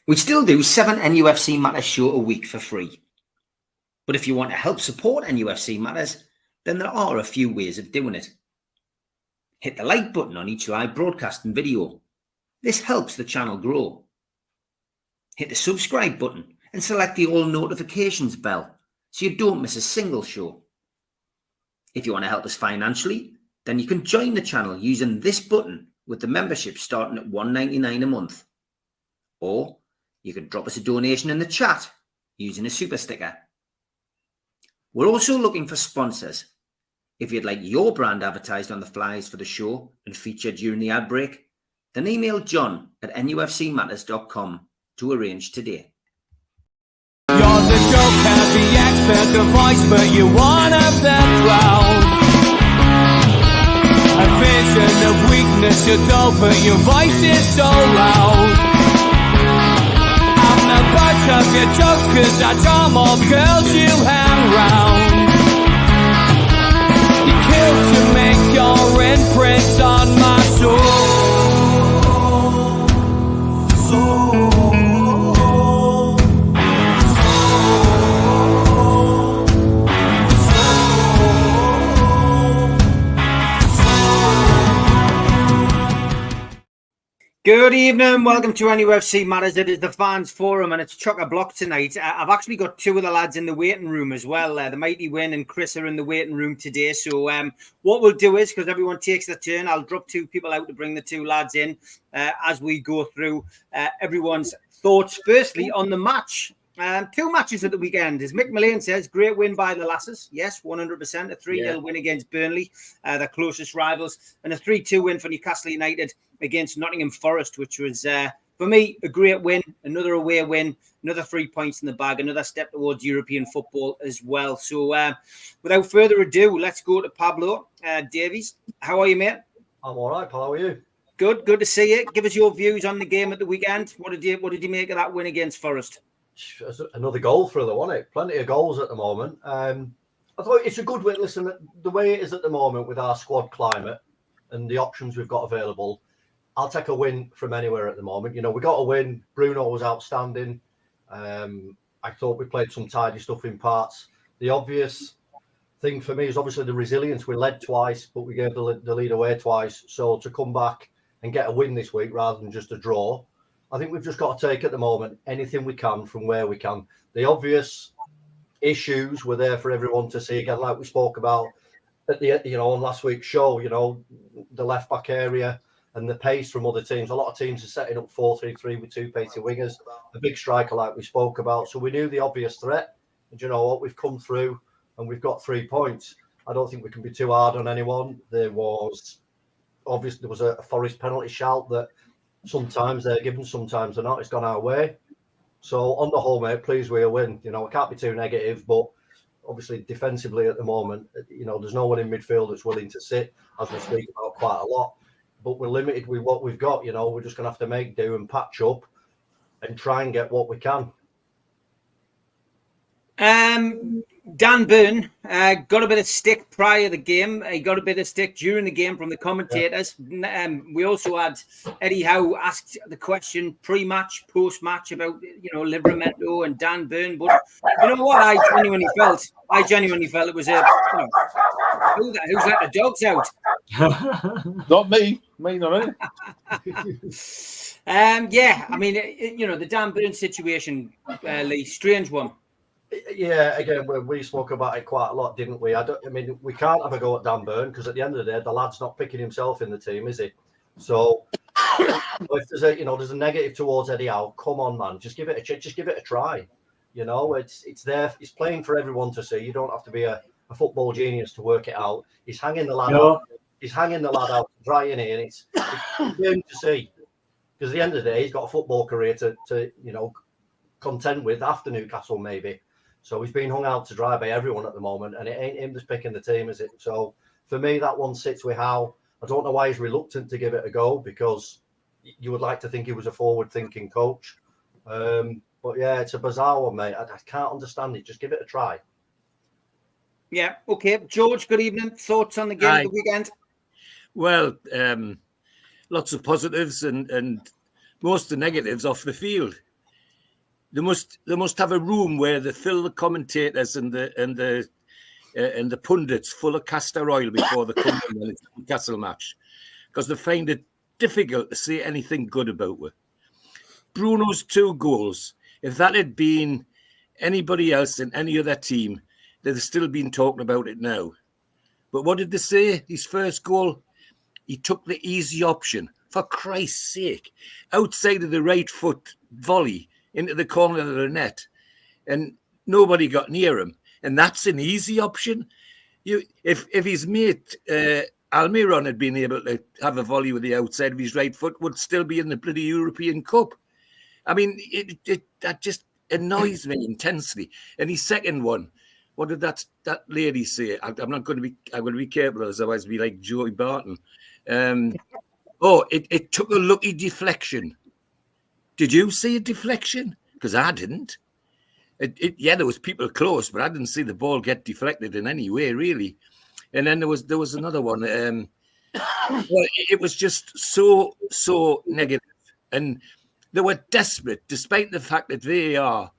We still do 7 NUFC Matters show a week for free. But if you want to help support NUFC Matters, then there are a few ways of doing it. Hit the like button on each live broadcast and video. This helps the channel grow. Hit the subscribe button and select the all notifications bell so you don't miss a single show. If you want to help us financially, then you can join the channel using this button with the membership starting at $1.99 a month. Or you can drop us a donation in the chat using a super sticker. We're also looking for sponsors. If you'd like your brand advertised on the flyers for the show and featured during the ad break, then email John at nufcmatters.com to arrange today. You're the joker, the expert, the voice, but you're one of the crowd. A vision of weakness, you're dull, but your voice is so loud. I'm the butt of your joke, cause that's all more girls you hang round. You kill to make your imprint on my soul. Good evening, welcome to NUFC Matters. It is the fans forum and it's chock-a-block tonight. I've actually got two of the lads in the waiting room as well. The Mighty Win and Chris are in the waiting room today. So what we'll do is, because everyone takes their turn, I'll drop two people out to bring the two lads in as we go through everyone's thoughts. Firstly, on the match. Two matches at the weekend. As Mick Mullane says, great win by the Lasses. Yes, 100%. A 3-0 win against Burnley, their closest rivals. And a 3-2 win for Newcastle United against Nottingham Forest, which was, for me, a great win. Another away win. Another 3 points in the bag. Another step towards European football as well. So without further ado, let's go to Pablo Davies. How are you, mate? I'm all right, pal. How are you? Good to see you. Give us your views on the game at the weekend. What did you make of that win against Forest? Another goal thriller, wasn't it? Plenty of goals at the moment. I thought it's a good win. Listen, the way it is at the moment with our squad climate and the options we've got available, I'll take a win from anywhere at the moment. You know, we got a win. Bruno was outstanding. I thought we played some tidy stuff in parts. The obvious thing for me is obviously the resilience. We led twice, but we gave the lead away twice. So to come back and get a win this week rather than just a draw, I think we've just got to take at the moment anything we can from where we can. The obvious issues were there for everyone to see again, like we spoke about at the on last week's show. You know, the left back area and the pace from other teams. A lot of teams are setting up 4-3-3 with two pacey wingers, a big striker like we spoke about. So we knew the obvious threat. And you know what? We've come through and we've got 3 points. I don't think we can be too hard on anyone. There was a Forest penalty shout that. Sometimes they're given, sometimes they're not. It's gone our way. So on the whole, mate, pleased with a win. You know, it can't be too negative, but obviously defensively at the moment, you know, there's no one in midfield that's willing to sit, as we speak about quite a lot. But we're limited with what we've got. You know, we're just going to have to make do and patch up and try and get what we can. Dan Burn got a bit of stick prior to the game. He got a bit of stick during the game from the commentators. We also had Eddie Howe asked the question pre-match, post-match about, you know, Livramento and Dan Burn. But you know what? I genuinely felt it was a, you know, who's let the dogs out? Not me. Not me. Yeah, I mean, you know, the Dan Burn situation, Lee, strange one. Yeah, again, we spoke about it quite a lot, didn't we? I mean, we can't have a go at Dan Burn because at the end of the day, the lad's not picking himself in the team, is he? So if there's a negative towards Eddie Howe, come on, man, just give it a try. You know, it's there. It's playing for everyone to see. You don't have to be a football genius to work it out. He's hanging the lad out. He's hanging the lad out, drying it, and it's him to see. Because at the end of the day, he's got a football career to contend with after Newcastle, maybe. So he's being hung out to dry by everyone at the moment, and it ain't him just picking the team, is it? So for me, that one sits with Howe. I don't know why he's reluctant to give it a go, because you would like to think he was a forward-thinking coach. But yeah, it's a bizarre one, mate. I can't understand it. Just give it a try. Yeah, okay. George, good evening. Thoughts on the game of the weekend? Well, lots of positives and most of the negatives off the field. They must have a room where they fill the commentators and the pundits full of castor oil before they come in when it's a Newcastle match, because they find it difficult to say anything good about it. Bruno's 2 goals, if that had been anybody else in any other team, they'd have still been talking about it now. But what did they say? His first goal, he took the easy option. For Christ's sake, outside of the right foot volley into the corner of the net, and nobody got near him. And that's an easy option. If his mate Almiron had been able to have a volley with the outside of his right foot, would still be in the bloody European Cup. I mean, that just annoys me intensely. And his second one, what did that lady say? I'm going to be careful, otherwise I'll be like Joey Barton. It took a lucky deflection. Did you see a deflection? Because I didn't. There was people close, but I didn't see the ball get deflected in any way, really. And then there was another one. It was just so negative. And they were desperate, despite the fact that VAR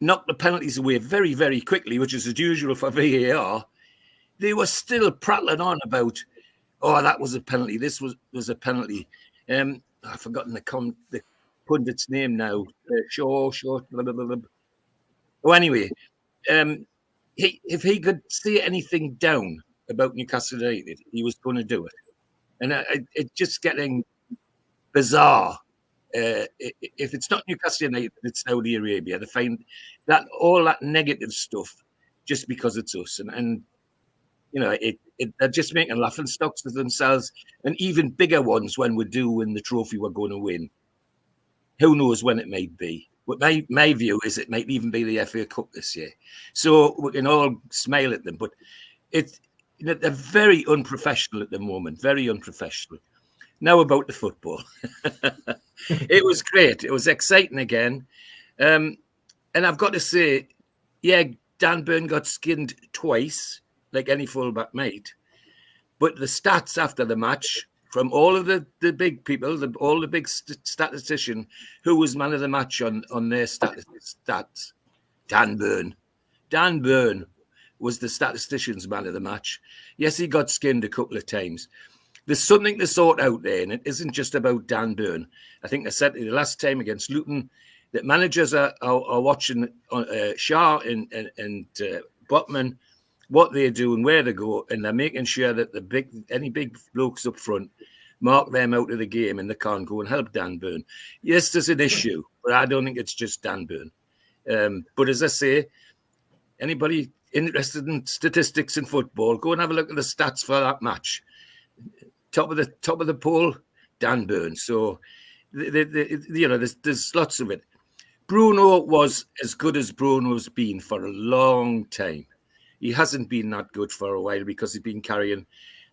knocked the penalties away very, very quickly, which is as usual for VAR. They were still prattling on about, that was a penalty. This was a penalty. I've forgotten the pundit's name now. Shaw. Blah, blah, blah, blah. Well, anyway, if he could say anything down about Newcastle United, he was going to do it. And it's just getting bizarre. If it's not Newcastle United, it's Saudi Arabia. They find that all that negative stuff just because it's us. And they're just making laughing stocks of themselves, and even bigger ones when we do win the trophy we're going to win. Who knows when it might be? But my view is it might even be the FA Cup this year. So we can all smile at them. But they're very unprofessional at the moment, very unprofessional. Now about the football. It was great. It was exciting again. And I've got to say, Dan Burn got skinned twice, like any fullback might. But the stats after the match, from all of the big people, all the big statistician, who was man of the match on their stats? Dan Burn. Dan Burn was the statistician's man of the match. Yes, he got skinned a couple of times. There's something to sort out there, and it isn't just about Dan Burn. I think I said the last time against Luton that managers are watching Shah and Botman, what they do and where they go, and they're making sure that any big blokes up front mark them out of the game and they can't go and help Dan Burn. Yes, there's an issue, but I don't think it's just Dan Burn. But as I say, anybody interested in statistics in football, go and have a look at the stats for that match. Top of the poll, Dan Burn. So, there's lots of it. Bruno was as good as Bruno's been for a long time. He hasn't been that good for a while because he's been carrying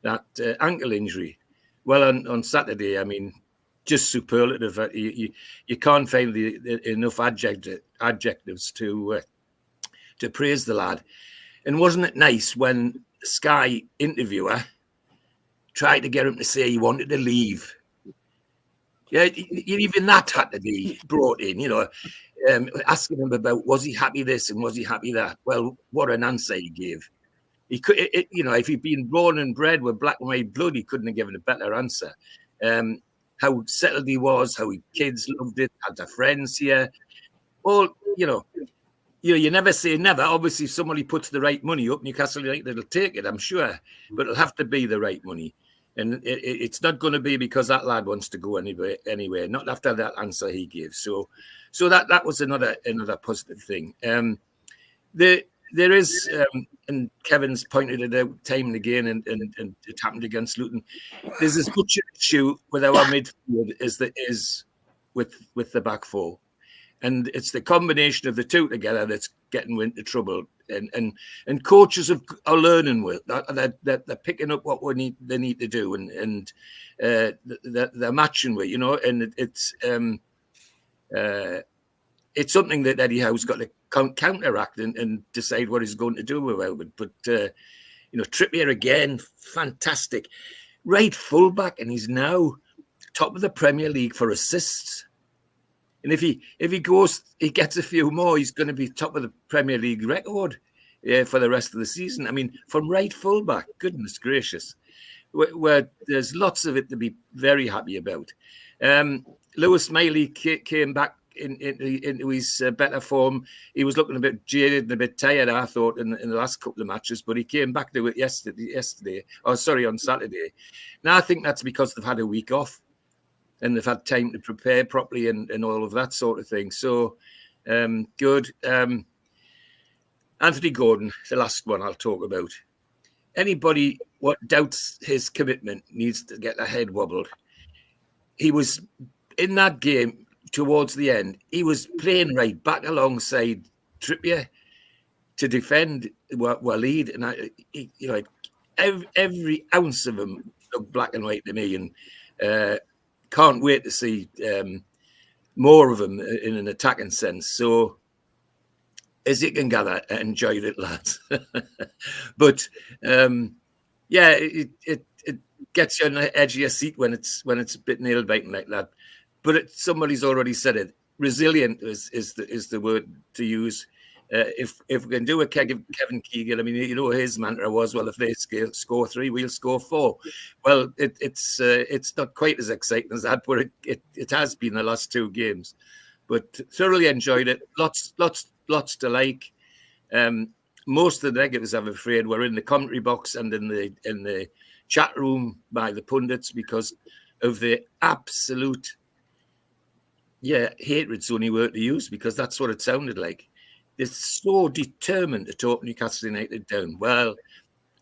that ankle injury. Well, on Saturday, I mean, just superlative. You can't find enough adjectives to praise the lad. And wasn't it nice when the Sky interviewer tried to get him to say he wanted to leave? Yeah, even that had to be brought in, asking him about was he happy this and was he happy that. Well, what an answer he gave. He could, if he'd been born and bred with black and white blood, he couldn't have given a better answer. How settled he was, how his kids loved it, had their friends here. Well, you never say never. Obviously, if somebody puts the right money up, Newcastle United will take it, I'm sure. But it'll have to be the right money. And it's not going to be because that lad wants to go anywhere. Not after that answer he gave. So that was another positive thing. There is, and Kevin's pointed it out time and again, and it happened against Luton. There's as much an issue with our midfield as there is with the back four, and it's the combination of the two together that's getting into trouble. And coaches are learning with that. They're picking up what they need to do, and they're matching with, and it's something that Eddie Howe's got to counteract and decide what he's going to do about it. But Trippier again, fantastic, right fullback, and he's now top of the Premier League for assists. And if he gets a few more, he's going to be top of the Premier League record for the rest of the season. I mean, from right fullback, goodness gracious, where there's lots of it to be very happy about. Lewis Miley came back into his better form. He was looking a bit jaded and a bit tired, I thought, in the last couple of matches, but he came back to it on Saturday. Now, I think that's because they've had a week off and they've had time to prepare properly and all of that sort of thing. So, good. Anthony Gordon, the last one I'll talk about. Anybody what doubts his commitment needs to get their head wobbled. He was in that game towards the end. He was playing right back alongside Trippier to defend Waleed, and every ounce of him looked black and white to me, and can't wait to see more of him in an attacking sense. So, as you can gather, I enjoyed it, lads. But it gets you on the edge of your seat when it's a bit nail biting like that. But somebody's already said it. Resilient is the word to use. If we can do a Kevin Keegan, I mean, his mantra was, well, if they score 3, we'll score 4. Well, it's not quite as exciting as that, but it has been the last 2 games. But thoroughly enjoyed it. Lots to like. Most of the negatives, I'm afraid, were in the commentary box and in the chat room by the pundits because of the absolute hatred's the only word to use, because that's what it sounded like. They're so determined to talk Newcastle United down. Well,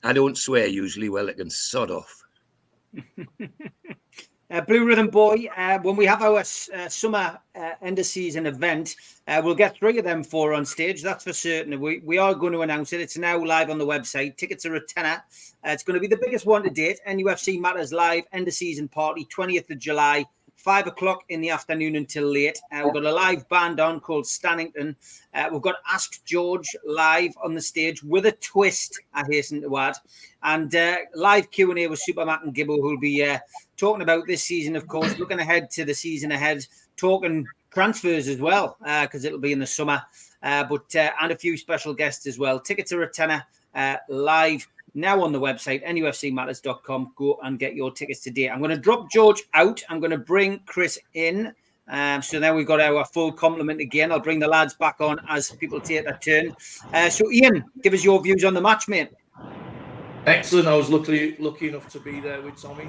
I don't swear usually. Well, it can sod off. Blue Rhythm Boy, when we have our summer end of season event, we'll get 3 of them 4 on stage. That's for certain. We are going to announce it. It's now live on the website. Tickets are a tenner. It's going to be the biggest one to date. NUFC Matters Live end of season party, 20th of July. 5 o'clock in the afternoon until late. We've got a live band on called Stannington. We've got Ask George live on the stage with a twist, I hasten to add. And live Q&A with Super Matt and Gibbo, who'll be talking about this season, of course, looking ahead to the season ahead, talking transfers as well, because it'll be in the summer, and a few special guests as well. Tickets are a tenner, live now on the website, nufcmatters.com. Go and get your tickets today. I'm going to drop George out. I'm going to bring Chris in. So now we've got our full complement again. I'll bring the lads back on as people take their turn. So Ian, give us your views on the match, mate. Excellent. I was lucky enough to be there with Tommy.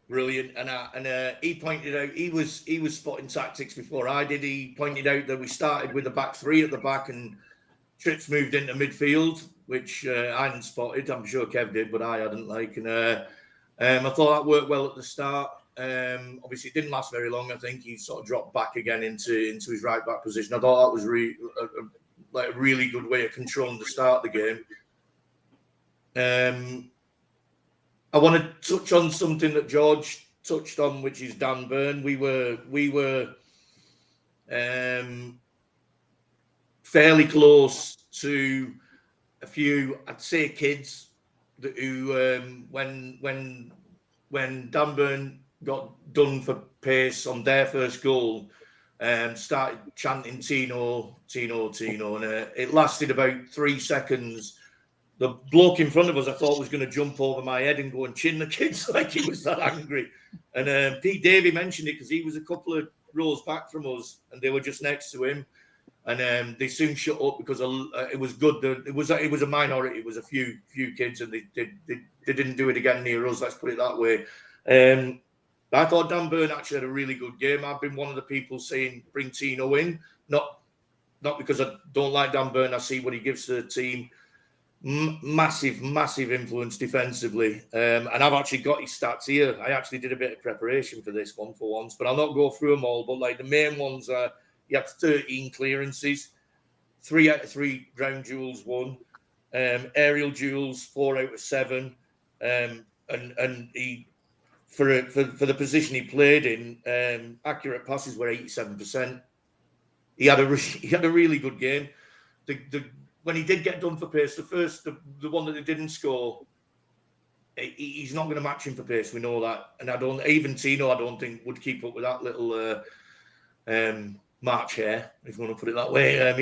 Brilliant. And he pointed out he was spotting tactics before I did. He pointed out that we started with a back 3 at the back and Trips moved into midfield, which I hadn't spotted. I'm sure Kev did, but I hadn't. I thought that worked well at the start. Obviously, it didn't last very long. I think he sort of dropped back again into his right back position. I thought that was a really good way of controlling the start of the game. I want to touch on something that George touched on, which is Dan Burn. We were fairly close to a few, I'd say, kids who, when Dan Burn got done for pace on their first goal, started chanting Tino, Tino, Tino, and it lasted about 3 seconds. The bloke in front of us, I thought, was going to jump over my head and go and chin the kids like he was that angry. And Pete Davey mentioned it because he was a couple of rows back from us and they were just next to him. And they soon shut up because it was good. It was a minority. It was a few kids, and they didn't do it again near us. Let's put it that way. I thought Dan Burn actually had a really good game. I've been one of the people saying bring Tino in, not because I don't like Dan Burn. I see what he gives to the team. Massive influence defensively. And I've actually got his stats here. I actually did a bit of preparation for this one for once, but I'll not go through them all. But like the main ones are, he had 13 clearances, 3 out of 3 ground duels won, aerial duels 4 out of 7, and he for the position he played in, accurate passes were 87%. He had a really good game. When he did get done for pace, the one that they didn't score, he's not going to match him for pace. We know that, and even Tino, I don't think would keep up with that little March hair, if you want to put it that way.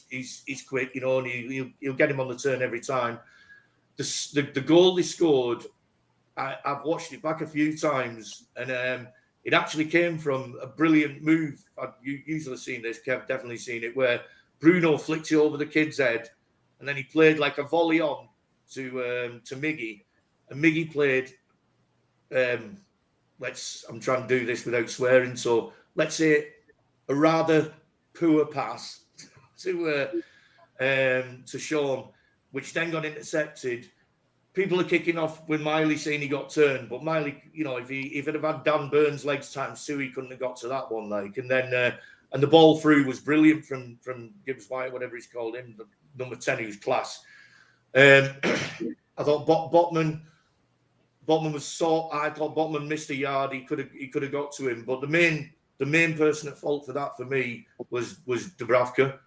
He's quick, you know, and he'll get him on the turn every time. The goal they scored, I've watched it back a few times, and it actually came from a brilliant move. I've usually seen this, Kev, definitely seen it, where Bruno flicked it over the kid's head, and then he played like a volley on to Miggy, and Miggy played. I'm trying to do this without swearing, so let's say a rather poor pass to Sean, which then got intercepted. People are kicking off with Miley saying he got turned, but Miley, you know, if it had had Dan Burns' legs times two, he couldn't have got to that one. Like, and then and the ball through was brilliant from Gibbs White, whatever he's called him, the number 10, who's class. I thought Botman was I thought Botman missed a yard. He could have got to him, but the main person at fault for that for me was Dubravka.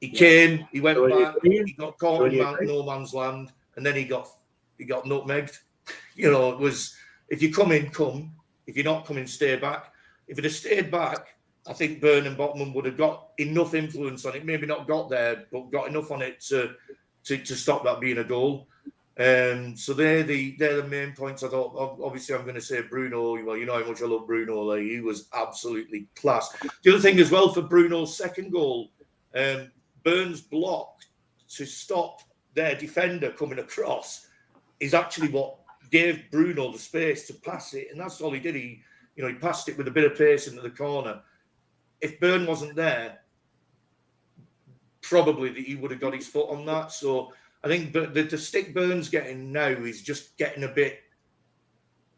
He came, he went back, he got caught in no man's land, and then he got nutmegged. You know, it was, if you come in, come. If you're not coming, stay back. If it had stayed back, I think Byrne and Botman would have got enough influence on it. Maybe not got there, but got enough on it to stop that being a goal. So they're the main points. I thought, obviously, I'm going to say Bruno. Well, you know how much I love Bruno. Like, he was absolutely class. The other thing as well for Bruno's second goal, Burns' block to stop their defender coming across is actually what gave Bruno the space to pass it, and that's all he did. He passed it with a bit of pace into the corner. If Burn wasn't there, probably he would have got his foot on that. So I think the stick Burns getting now is just getting a bit.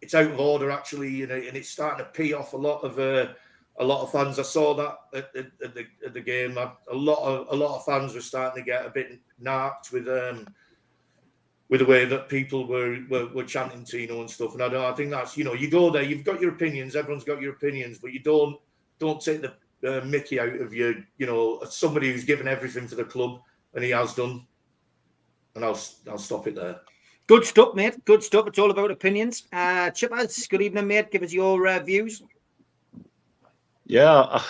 It's out of order actually, and it's starting to pee off a lot of fans. I saw that at the game. A lot of fans were starting to get a bit narked with the way that people were chanting Tino and stuff. And I think that's, you know, you go there, you've got your opinions. Everyone's got your opinions, but you don't take the Mickey out of you know, somebody who's given everything for the club, and he has done. And I'll stop it there. Good stuff, mate. Good stuff. It's all about opinions. Chippers, good evening, mate. Give us your views. Yeah,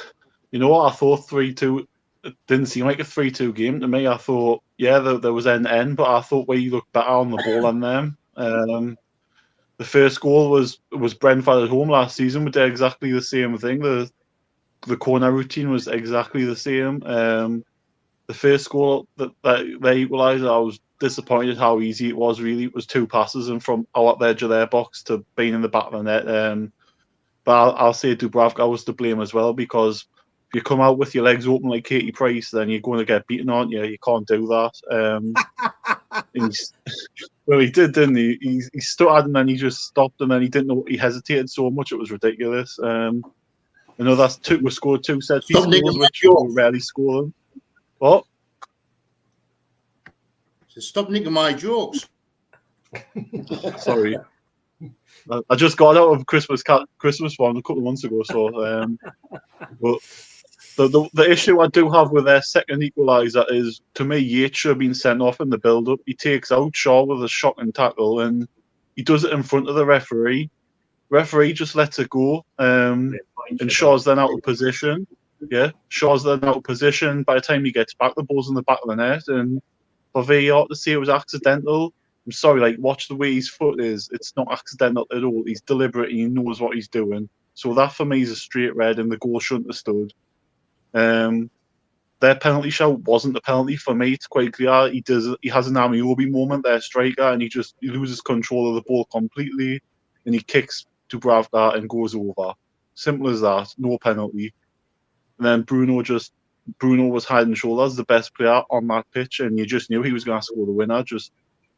you know what? I thought 3-2. It didn't seem like a 3-2 game to me. I thought, yeah, there was end, but I thought we looked better on the ball than them. The first goal was Brentford at home last season. We did exactly the same thing. The corner routine was exactly the same. The first goal that they equalised, I was disappointed how easy it was. Really, it was two passes and from out the edge of their box to being in the back of the net. But I'll say Dubravka was to blame as well, because if you come out with your legs open like Katie Price, then you're going to get beaten, aren't you? You can't do that. Well, he did, didn't he? He started and then he just stopped, and then he didn't know. He hesitated so much, it was ridiculous. I know we scored two set pieces, which we rarely score them. What? So stop nicking my jokes. Sorry. I just got out of Christmas one a couple of months ago, so but the issue I do have with their second equaliser is, to me, Yates should have been sent off in the build-up. He takes out Shaw with a shocking tackle, and he does it in front of the referee. Referee just lets it go, and Shaw's then out of position. Yeah, Shaw's then out of position. By the time he gets back, the ball's in the back of the net, and for VAR to say it was accidental, I'm sorry, like, watch the way his foot is. It's not accidental at all. He's deliberate. He knows what he's doing. So that, for me, is a straight red, and the goal shouldn't have stood. Their penalty shout wasn't a penalty for me. It's quite clear. He has an Amiobi moment, their striker, and he loses control of the ball completely, and he kicks Dubravka and goes over. Simple as that. No penalty. And then Bruno was head and shoulders the best player on that pitch, and you just knew he was going to score the winner.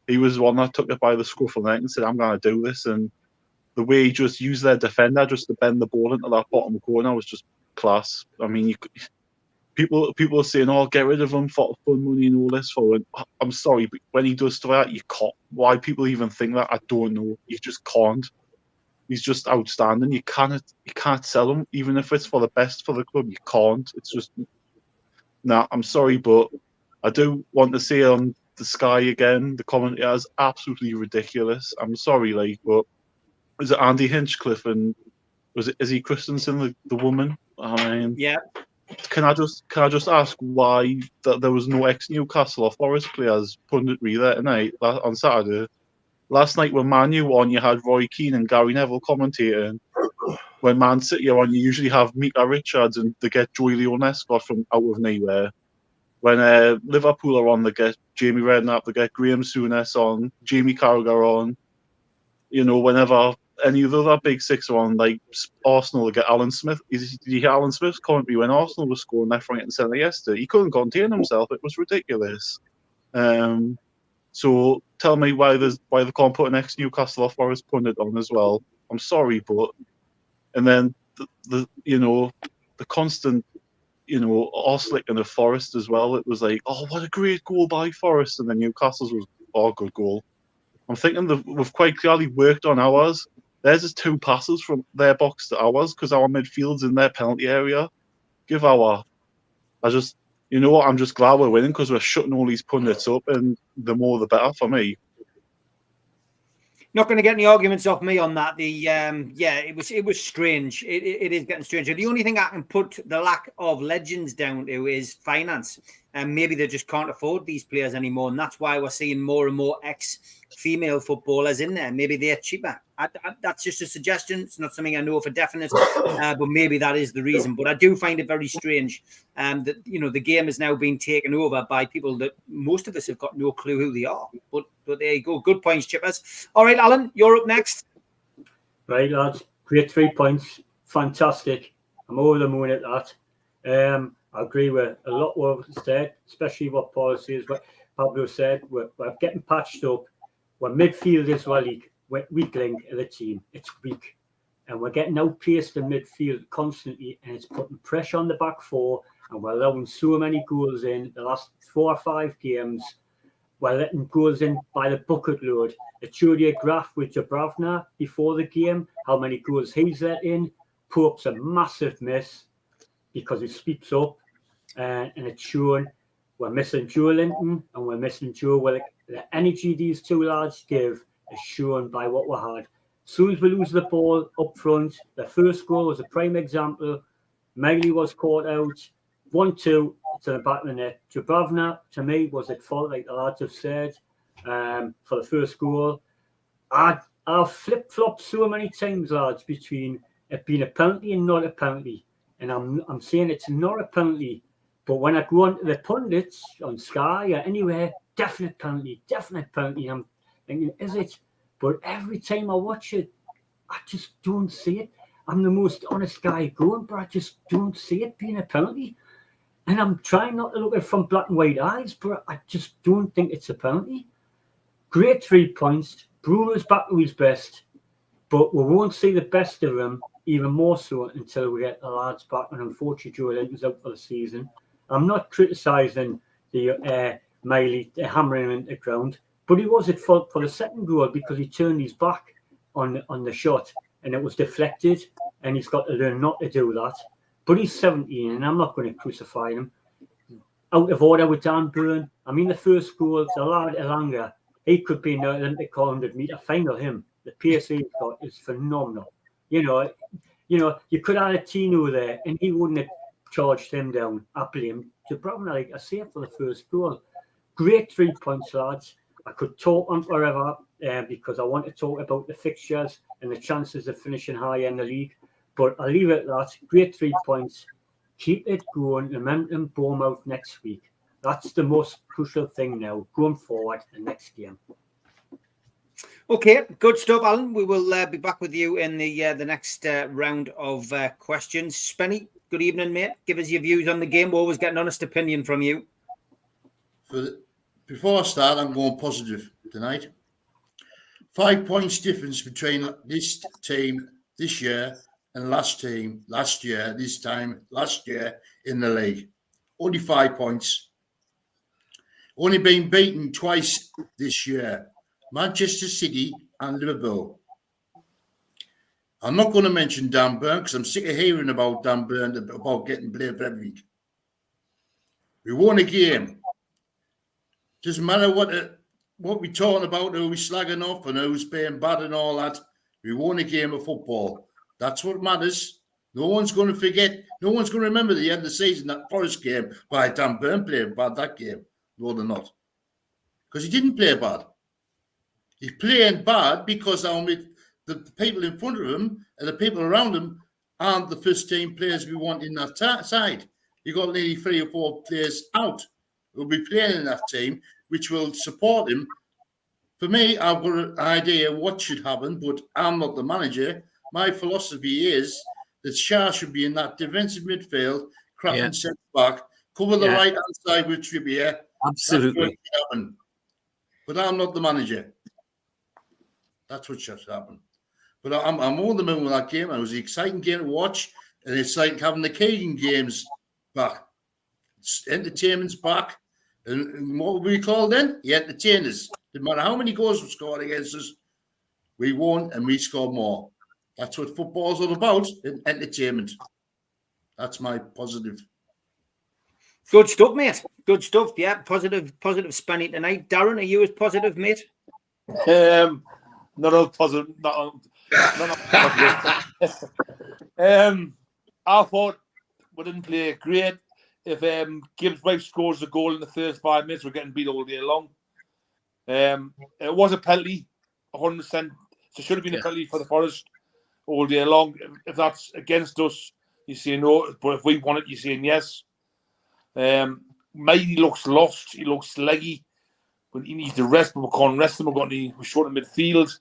He was the one that took it by the scruff of the neck and said, I'm going to do this. And the way he just used their defender just to bend the ball into that bottom corner was just class. I mean, people are saying, oh, get rid of him for fun money and all this. I'm sorry, but when he does stuff like that, you can't. Why people even think that, I don't know. You just can't. He's just outstanding. You can't sell him, even if it's for the best for the club. You can't. It's just, I'm sorry, but I do want to say on the Sky again, the commentary is absolutely ridiculous. I'm sorry, but was it Andy Hinchcliffe and is he Christensen, the woman? I mean, Yeah. can I just ask why that there was no ex-Newcastle or Forest players punditry there tonight on Saturday? Last night when Man U on, you had Roy Keane and Gary Neville commentating. When Man City are on, you usually have Mika Richards and they get Joey Leonescott from out of nowhere. When Liverpool are on, they get Jamie Redknapp, they get Graham Souness on, Jamie Carragher on. You know, whenever any of the other big six are on, like Arsenal, they get Alan Smith. Did you hear Alan Smith's commentary when Arsenal was scoring left, right, and centre yesterday? He couldn't contain himself. It was ridiculous. So tell me why they can't put an ex-Newcastle or Forest pundit on as well. I'm sorry, but and then the constant Oslick and the Forest as well. It was like, oh, what a great goal by Forest, and then Newcastle's was good goal. I'm thinking that we've quite clearly worked on ours. There's just 2 passes from their box to ours because our midfield's in their penalty area. You know what? I'm just glad we're winning because we're shutting all these pundits up, and the more the better for me. Not going to get any arguments off me on that. It was strange. It is getting stranger. The only thing I can put the lack of legends down to is finance, and maybe they just can't afford these players anymore, and that's why we're seeing more and more ex-female footballers in there. Maybe they're cheaper. That's just a suggestion. It's not something I know for definite, but maybe that is the reason. But I do find it very strange that the game is now being taken over by people that most of us have got no clue who they are. But there you go. Good points, Chippers. All right, Alan, you're up next. Right, lads. Great 3 points. Fantastic. I'm over the moon at that. I agree with a lot what was said, especially what Paul says. What Pablo said, we're getting patched up. We're midfield as well, weak link of the team. It's weak. And we're getting outpaced in midfield constantly, and it's putting pressure on the back four, and we're allowing so many goals in the last 4 or 5 games. We're letting goals in by the bucket load. It showed you a graph with Dubravna before the game, how many goals he's let in. Pope's a massive miss because he sweeps up, and it's shown. We're missing Joe Linton and we're missing Joe Willock. The energy these 2 lads give is shown by what we had. As soon as we lose the ball up front, the first goal was a prime example. Miley was caught out. 1-2 to the back of the net. Dubravna, to me, was at fault, like the lads have said, for the first goal. I've flip-flopped so many times, lads, between it being a penalty and not a penalty. And I'm saying it's not a penalty. But when I go on to the pundits on Sky or anywhere, definite penalty. I'm thinking, is it? But every time I watch it, I just don't see it. I'm the most honest guy going, but I just don't see it being a penalty. And I'm trying not to look at it from black and white eyes, but I just don't think it's a penalty. Great 3 points. Bruno's back to his best, but we won't see the best of him, even more so until we get the lads back. And unfortunately, Joe Linton's out for the season. I'm not criticising the Miley hammering him into the ground, but he was at fault for the second goal because he turned his back on the shot and it was deflected, and he's got to learn not to do that. But he's 17 and I'm not going to crucify him. Out of order with Dan Burn. I mean, the first goal, the lad Elanga, he could be in the Olympic 100-metre final. Him, the pace he's got is phenomenal. You could add a Tino there and he wouldn't have charged him down. I blame Dubravna, like I say, for the first goal. Great 3 points, lads. I could talk on forever because I want to talk about the fixtures and the chances of finishing high in the league. But I'll leave it at that. Great 3 points. Keep it going. Momentum, Bournemouth next week. That's the most crucial thing now, going forward the next game. Okay, good stuff, Alan. We will be back with you in the next round of questions. Spenny, good evening, mate. Give us your views on the game. We'll always get an honest opinion from you. Before I start, I'm going positive tonight. 5 points difference between this team this year and last year in the league. Only 5 points. Only been beaten twice this year. Manchester City and Liverpool. I'm not going to mention Dan Burn because I'm sick of hearing about Dan Burn, about getting blamed for everything. We won a game. Doesn't matter what we're talking about, who we're slagging off and who's being bad and all that. We won a game of football. That's what matters. No one's going to forget. No one's going to remember the end of the season, that Forest game by Dan Burn playing bad that game. No, they're not. Because he didn't play bad. He's playing bad because only the people in front of him and the people around him aren't the first team players we want in that side. You've got nearly 3 or 4 players out who'll be playing in that team, which will support him. For me, I've got an idea what should happen, but I'm not the manager. My philosophy is that Shah should be in that defensive midfield, cracking centre back, cover the right hand side with Trippier. Absolutely. Happen. But I'm not the manager. That's what should happen. But I'm on the moon with that game. It was an exciting game to watch, and it's like having the Keegan games back. Entertainment's back. And what were we called then? The entertainers. Didn't matter how many goals were scored against us, we won and we scored more. That's what football's all about, entertainment. That's my positive. Good stuff, mate. Good stuff. Yeah, positive spanny tonight. Darren, are you as positive, mate? Not all positive. Not positive. I thought we didn't play great. If Gibbs' wife scores a goal in the first 5 minutes, we're getting beat all day long. It was a penalty, 100%. So it should have been a penalty for the Forest all day long. If that's against us, you say no. But if we want it, you're saying yes. Mighty looks lost. He looks leggy. But he needs to rest, but we can't rest him. We're short in midfield.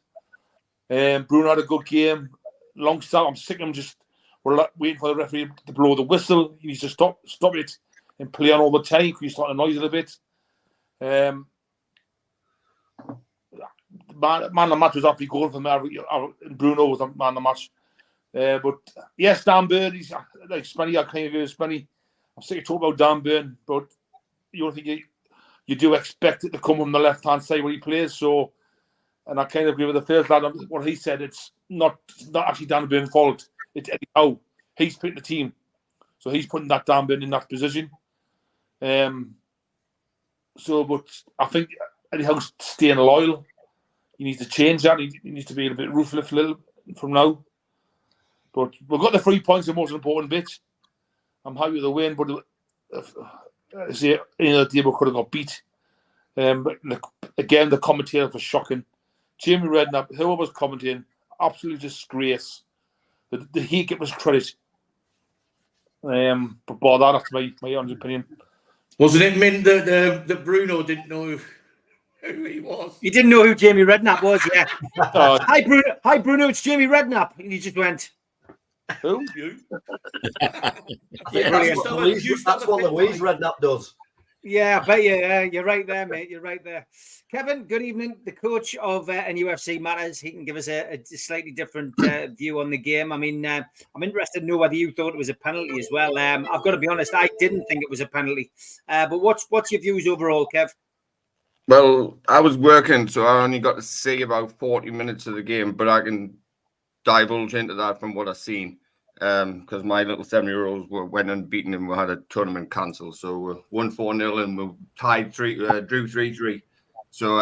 Bruno had a good game. Longstaff, I'm sick of him we're waiting for the referee to blow the whistle. He needs to stop it and play on all the time because he's starting to noise it a bit. Man of the match was actually going for me. Bruno was the man of the match. But yes, Dan Burn, he's like Spenny. I kind of agree with Spenny. I'm sick of talking about Dan Burn, but you don't think you do expect it to come on the left-hand side when he plays. So, and I kind of agree with the first lad. What he said, it's not actually Dan Burn's fault. It's how he's putting the team. So he's putting that Dan Burn in that position. But I think anyhow's staying loyal. He needs to change that. He needs to be a bit ruthless from now. But we've got the 3 points, the most important bit. I'm happy with the win, but the day we could have got beat. But again, the commentators were shocking. Jamie Redknapp, whoever was commentating, absolute disgrace. He gave us credit. But that's my honest opinion. Wasn't it meant that Bruno didn't know who he was? You didn't know who Jamie Redknapp was, yeah. Hi, Bruno, it's Jamie Redknapp. And he just went, who? You? That's what Louise Redknapp does. Yeah, I bet you're right there, mate. You're right there. Kevin, good evening. The coach of nufc Matters. He can give us a slightly different view on the game. I mean, I'm interested to know whether you thought it was a penalty as well. I've got to be honest, I didn't think it was a penalty. But what's your views overall, Kev? Well, I was working, so I only got to see about 40 minutes of the game, but I can divulge into that from what I've seen. Because my little 7-year-olds went unbeaten and we had a tournament cancelled. So we won 4-0 and we tied drew 3-3. So,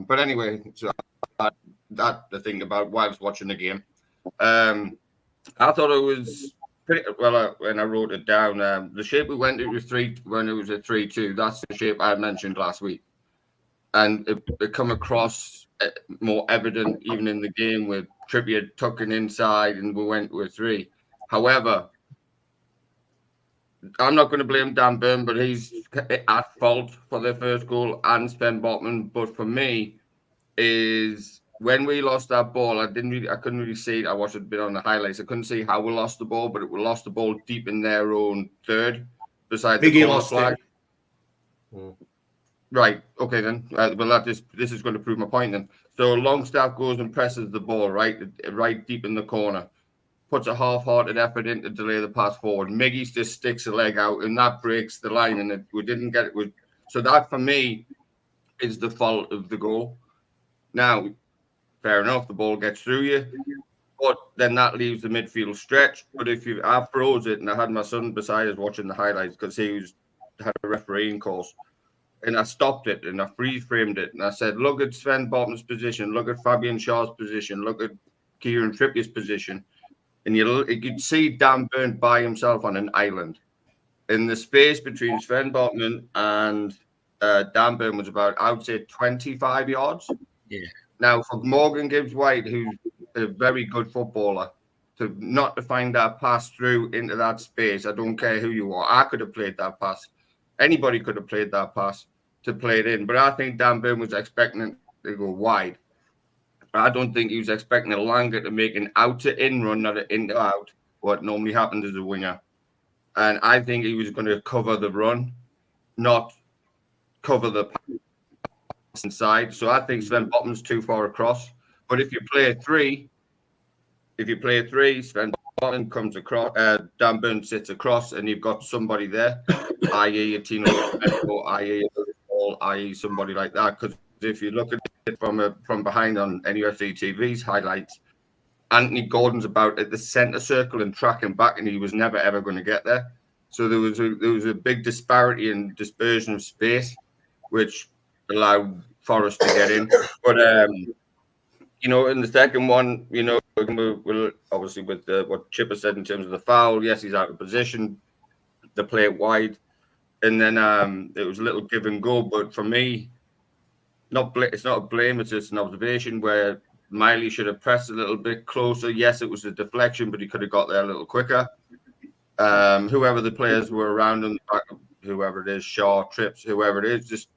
but anyway, so that the thing about why I was watching the game. I thought it was pretty well when I wrote it down. The shape we went, it was when it was a 3-2. That's the shape I mentioned last week, and it come across more evident even in the game with Trippier tucking inside, and we went with 3. However, I'm not going to blame Dan Burn, but he's at fault for their first goal and Sven Botman. But for me, is when we lost that ball, I couldn't really see it. I watched a bit on the highlights. I couldn't see how we lost the ball, but we lost the ball deep in their own third, beside the corner flag. Right. Okay then. Well, this is going to prove my point then. So Longstaff goes and presses the ball right deep in the corner. Puts a half-hearted effort in to delay the pass forward. Miggy's just sticks a leg out, and that breaks the line, and we didn't get it. So that, for me, is the fault of the goal. Now, fair enough, the ball gets through you, but then that leaves the midfield stretch. But I froze it, and I had my son beside us watching the highlights because he had a refereeing course, and I stopped it, and I freeze-framed it, and I said, look at Sven Botman's position, look at Fabian Schär's position, look at Kieran Trippier's position. and you could see Dan Burn by himself on an island. In the space between Sven Botman and Dan Burn was about, I would say, 25 yards. Yeah. Now, for Morgan Gibbs-White, who's a very good footballer, to not to find that pass through into that space, I don't care who you are. I could have played that pass. Anybody could have played that pass to play it in. But I think Dan Burn was expecting it to go wide. I don't think he was expecting Elanga to make an out-to-in run, not an in-to-out, what normally happens as a winger. And I think he was going to cover the run, not cover the pass inside. So I think Sven Botman's too far across. But if you play a three, Sven Botman comes across, Dan Burn sits across, and you've got somebody there, i.e. a Tino, i.e. i.e. somebody like that. Because if you look at it from behind on NUFC TV's highlights, Anthony Gordon's about at the centre circle and tracking back, and he was never ever going to get there. So there was a big disparity and dispersion of space, which allowed Forest to get in. But you know, in the second one, you know, we'll obviously with what Chipper said in terms of the foul, yes, he's out of position. The play wide, and then it was a little give and go. But for me, it's not a blame, it's just an observation where Miley should have pressed a little bit closer. Yes, it was a deflection, but he could have got there a little quicker. Whoever the players were around him, whoever it is, Shaw, Trips, whoever it is, just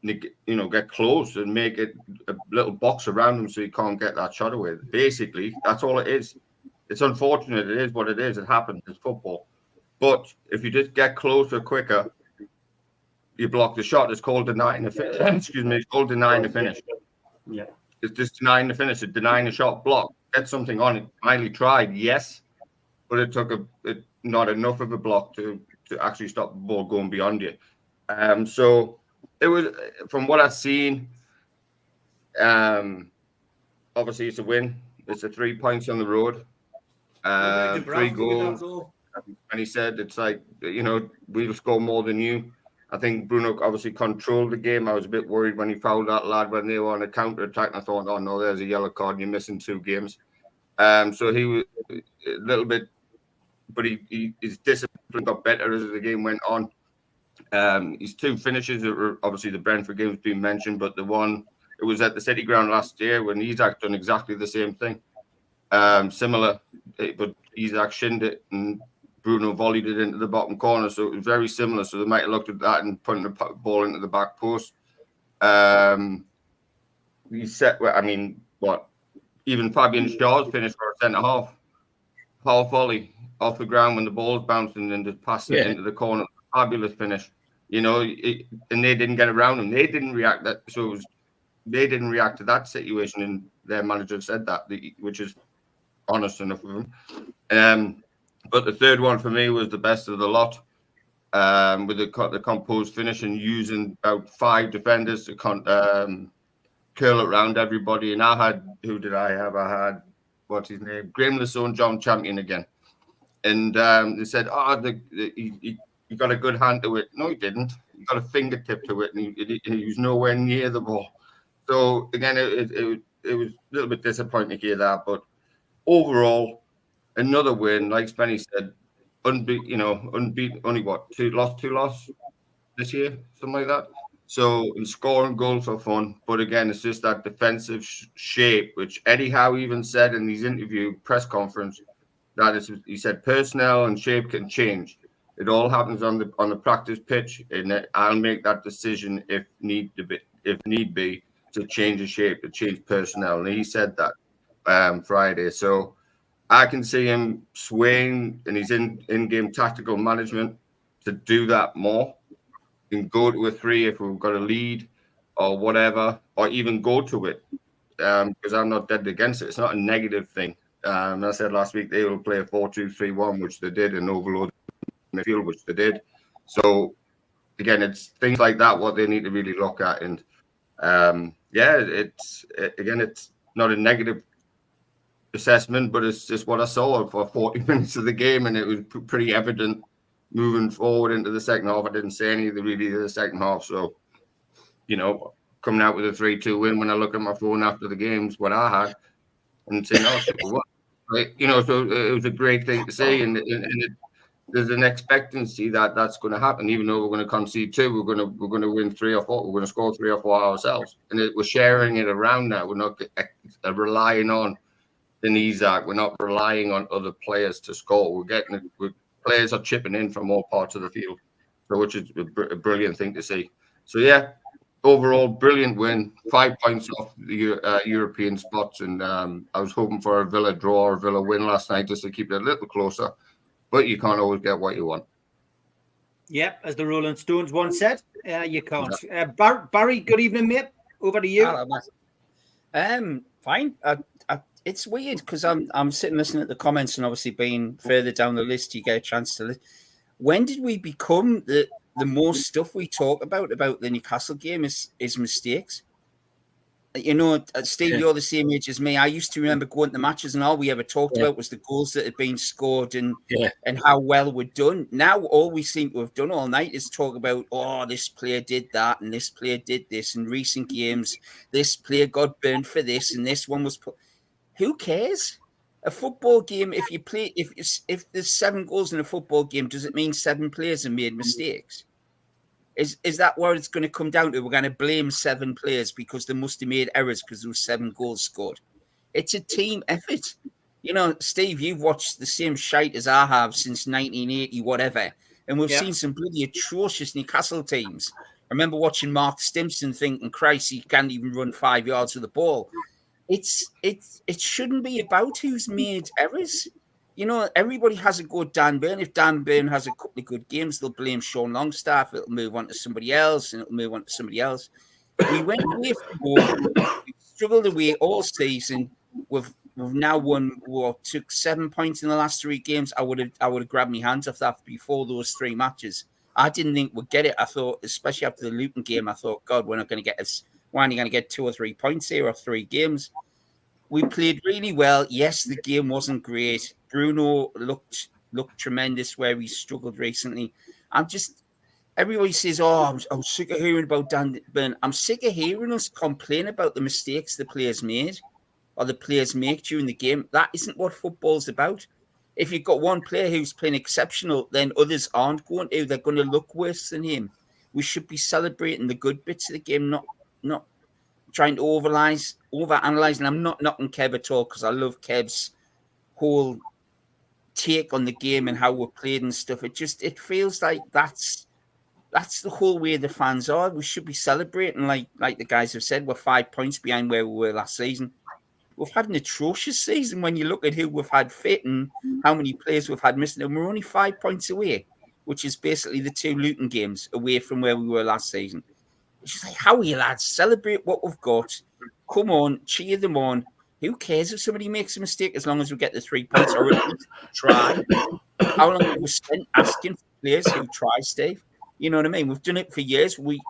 get close and make it a little box around him so he can't get that shot away. Basically, that's all it is. It's unfortunate. It is what it is. It happens. It's football. But if you just get closer quicker, you block the shot. It's called denying the finish. Excuse me. It's called denying the finish. Yeah. It's just denying the finish. It's denying the shot block. Get something on it. Miley tried, yes, but it took not enough of a block to actually stop the ball going beyond you. So it was, from what I've seen, obviously it's a win. It's a 3 points on the road. 3 goals. And he said, it's like, we'll score more than you. I think Bruno obviously controlled the game. I was a bit worried when he fouled that lad when they were on a counter-attack. And I thought, oh, no, there's a yellow card and you're missing 2 games. So he was a little bit, but his discipline got better as the game went on. His 2 finishes, obviously the Brentford game has been mentioned, but it was at the City Ground last year when Isaac done exactly the same thing. Similar, but Isaac shinned it and Bruno volleyed it into the bottom corner, so it was very similar. So they might have looked at that and putting the ball into the back post. Even Fabian Shaw's finished for a centre-half volley off the ground when the ball's bouncing and just passing it into the corner. Fabulous finish, and they didn't get around him. They didn't react they didn't react to that situation, and their manager said that, which is honest enough of him. But the third one for me was the best of the lot, with the composed finish and using about 5 defenders to curl around everybody. And who did I have? I had, what's his name? Graham Lasson, John Champion again. And they said, he got a good hand to it. No, he didn't. He got a fingertip to it, and he was nowhere near the ball. So, again, it was a little bit disappointing to hear that. But overall, another win, like Spenny said, unbeaten, only lost 2 this year, something like that. So, and scoring goals for fun. But again, it's just that defensive shape, which Eddie Howe even said in his interview press conference, he said personnel and shape can change. It all happens on the practice pitch, and I'll make that decision if need be to change the shape, to change personnel. And he said that Friday. So I can see him swaying in his in-game tactical management to do that more and go to a 3 if we've got a lead or whatever, or even go to it, because I'm not dead against it. It's not a negative thing. I said last week they will play a 4-2-3-1, which they did, and overload midfield, which they did. So again, it's things like that what they need to really look at. And it's not a negative assessment, but it's just what I saw for 40 minutes of the game, and it was pretty evident moving forward into the second half. I didn't say anything really to the second half, so coming out with a 3-2 win when I look at my phone after the games, what I had, and saying, oh, what? Right? So it was a great thing to see, and there's an expectancy that that's going to happen. Even though we're going to concede 2, we're going to win 3 or 4. We're going to score 3 or 4 ourselves, and we're sharing it around now. We're not relying on Denizak. We're not relying on other players to score. Players are chipping in from all parts of the field, which is a brilliant thing to see. So yeah, overall brilliant win. 5 points off the European spots, and I was hoping for a Villa draw or a Villa win last night just to keep it a little closer. But you can't always get what you want. Yep, as the Rolling Stones once said, you can't. Barry, good evening, mate. Over to you. Hello, fine. It's weird because I'm sitting listening to the comments, and obviously being further down the list, you get a chance to listen. When did we become the more stuff we talk about the Newcastle game is mistakes? Steve, you're the same age as me. I used to remember going to matches, and all we ever talked about was the goals that had been scored and how well we're done. Now, all we seem to have done all night is talk about, this player did that, and this player did this. In recent games, this player got burned for this, and this one was put. Who cares? A football game, if you play, if there's 7 goals in a football game, does it mean 7 players have made mistakes? Is that what it's going to come down to? We're going to blame 7 players because they must have made errors because there were 7 goals scored. It's a team effort. Steve, you've watched the same shite as I have since 1980, whatever. And we've seen some bloody atrocious Newcastle teams. I remember watching Mark Stimson thinking, Christ, he can't even run 5 yards with the ball. It shouldn't be about who's made errors. Everybody has a go at Dan Burn. If Dan Burn has a couple of good games, they'll blame Sean Longstaff. It'll move on to somebody else, and it'll move on to somebody else. We went away from home. We struggled away all season. We've now won. Took 7 points in the last 3 games. I would have grabbed my hands off that before those 3 matches. I didn't think we'd get it. I thought, especially after the Luton game, I thought, God, we're not going to get this. We're only going to get 2 or 3 points here or 3 games. We played really well. Yes, the game wasn't great. Bruno looked tremendous where he struggled recently. Everybody says, I'm sick of hearing about Dan Burn. I'm sick of hearing us complain about the mistakes the players made or the players make during the game. That isn't what football's about. If you've got one player who's playing exceptional, then others aren't going to. They're going to look worse than him. We should be celebrating the good bits of the game, not trying to overanalyze. And I'm not knocking Kev at all because I love Kev's whole take on the game and how we're played and stuff. It feels like that's the whole way the fans are. We should be celebrating like the guys have said. We're 5 points behind where we were last season. We've had an atrocious season when you look at who we've had fit and how many players we've had missing. And we're only 5 points away, which is basically the 2 Luton games away from where we were last season. It's just like, how are you lads? Celebrate what we've got. Come on, cheer them on. Who cares if somebody makes a mistake as long as we get the 3 points or at least try? How long have we spent asking for players who try, Steve? You know what I mean? We've done it for years. We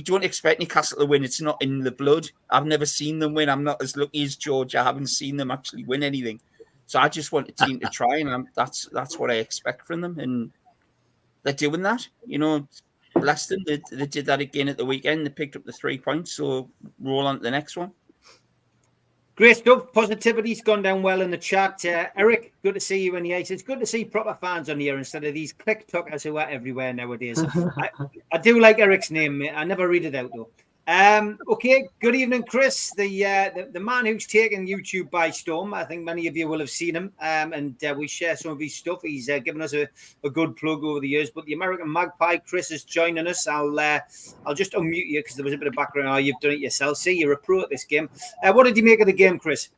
don't expect Newcastle to win. It's not in the blood. I've never seen them win. I'm not as lucky as George. I haven't seen them actually win anything. So I just want a team to try, and that's what I expect from them. And they're doing that. Bless them. They did that again at the weekend. They picked up the 3 points, so roll on to the next one. Great stuff. Positivity's gone down well in the chat. Eric, good to see you in here. It's good to see proper fans on here instead of these TikTokers who are everywhere nowadays. I do like Eric's name, mate. I never read it out, though. Okay, good evening, Chris, the man who's taken YouTube by storm. I think many of you will have seen him, and we share some of his stuff. He's given us a good plug over the years. But the American Magpie, Chris, is joining us. I'll just unmute you because there was a bit of background. Oh, you've done it yourself. See, you're a pro at this game. What did you make of the game, Chris?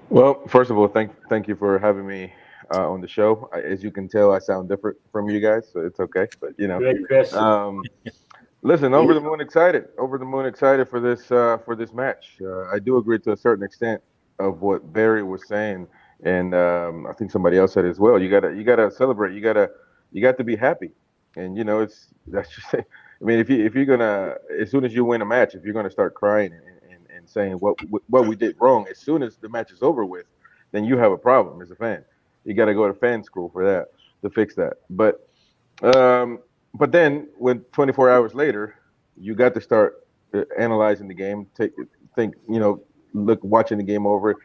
Well, first of all, thank you for having me on the show. As you can tell, I sound different from you guys, so it's okay. But Great, Chris. Listen, over the moon excited for this match. I do agree to a certain extent of what Barry was saying, and I think somebody else said as well. You gotta celebrate. You got to be happy, and that's just. I mean, if you're gonna, as soon as you win a match, if you're gonna start crying and saying what we did wrong, as soon as the match is over with, then you have a problem as a fan. You got to go to fan school for that to fix that, But then, when 24 hours later, you got to start analyzing the game, watching the game over,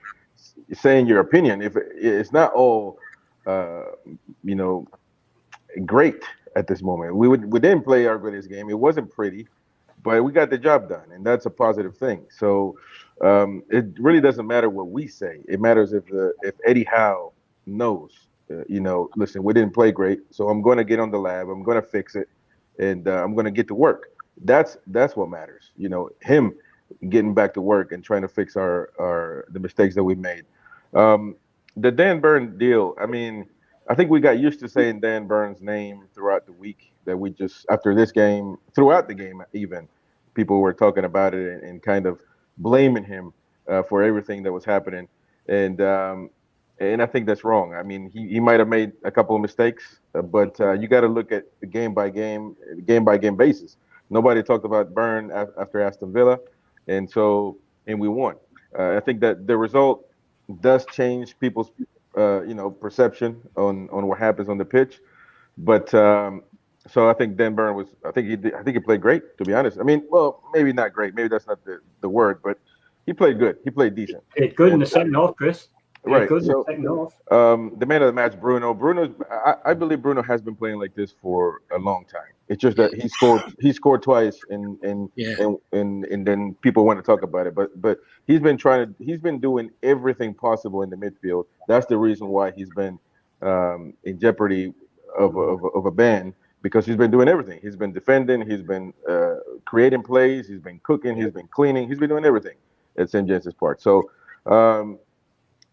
saying your opinion. If it's not all, great at this moment. We didn't play our greatest game. It wasn't pretty, but we got the job done, and that's a positive thing. So it really doesn't matter what we say. It matters if Eddie Howe knows. Listen, we didn't play great, so I'm going to get on the lab. I'm going to fix it, and I'm going to get to work. That's what matters. Him getting back to work and trying to fix the mistakes that we made. The Dan Burn deal. I mean, I think we got used to saying Dan Burn's name throughout the week. That we just after this game, throughout the game, even people were talking about it and kind of blaming him for everything that was happening. And I think that's wrong. I mean, he might have made a couple of mistakes, but you got to look at the game by game basis. Nobody talked about Burn after Aston Villa, and we won. I think that the result does change people's perception on what happens on the pitch, but so I think Dan Burn was. I think he played great. To be honest, I mean, well, maybe not great. Maybe that's not the word, but he played good. He played decent. Played good in the second half, Chris. Right. Good So, in the second half. the man of the match, Bruno. I believe Bruno has been playing like this for a long time. It's just that he scored twice, and then people want to talk about it. But he's been doing everything possible in the midfield. That's the reason why he's been in jeopardy of a ban, because he's been doing everything. He's been defending. He's been creating plays. He's been cooking. He's been cleaning. He's been doing everything at St. James's Park. So.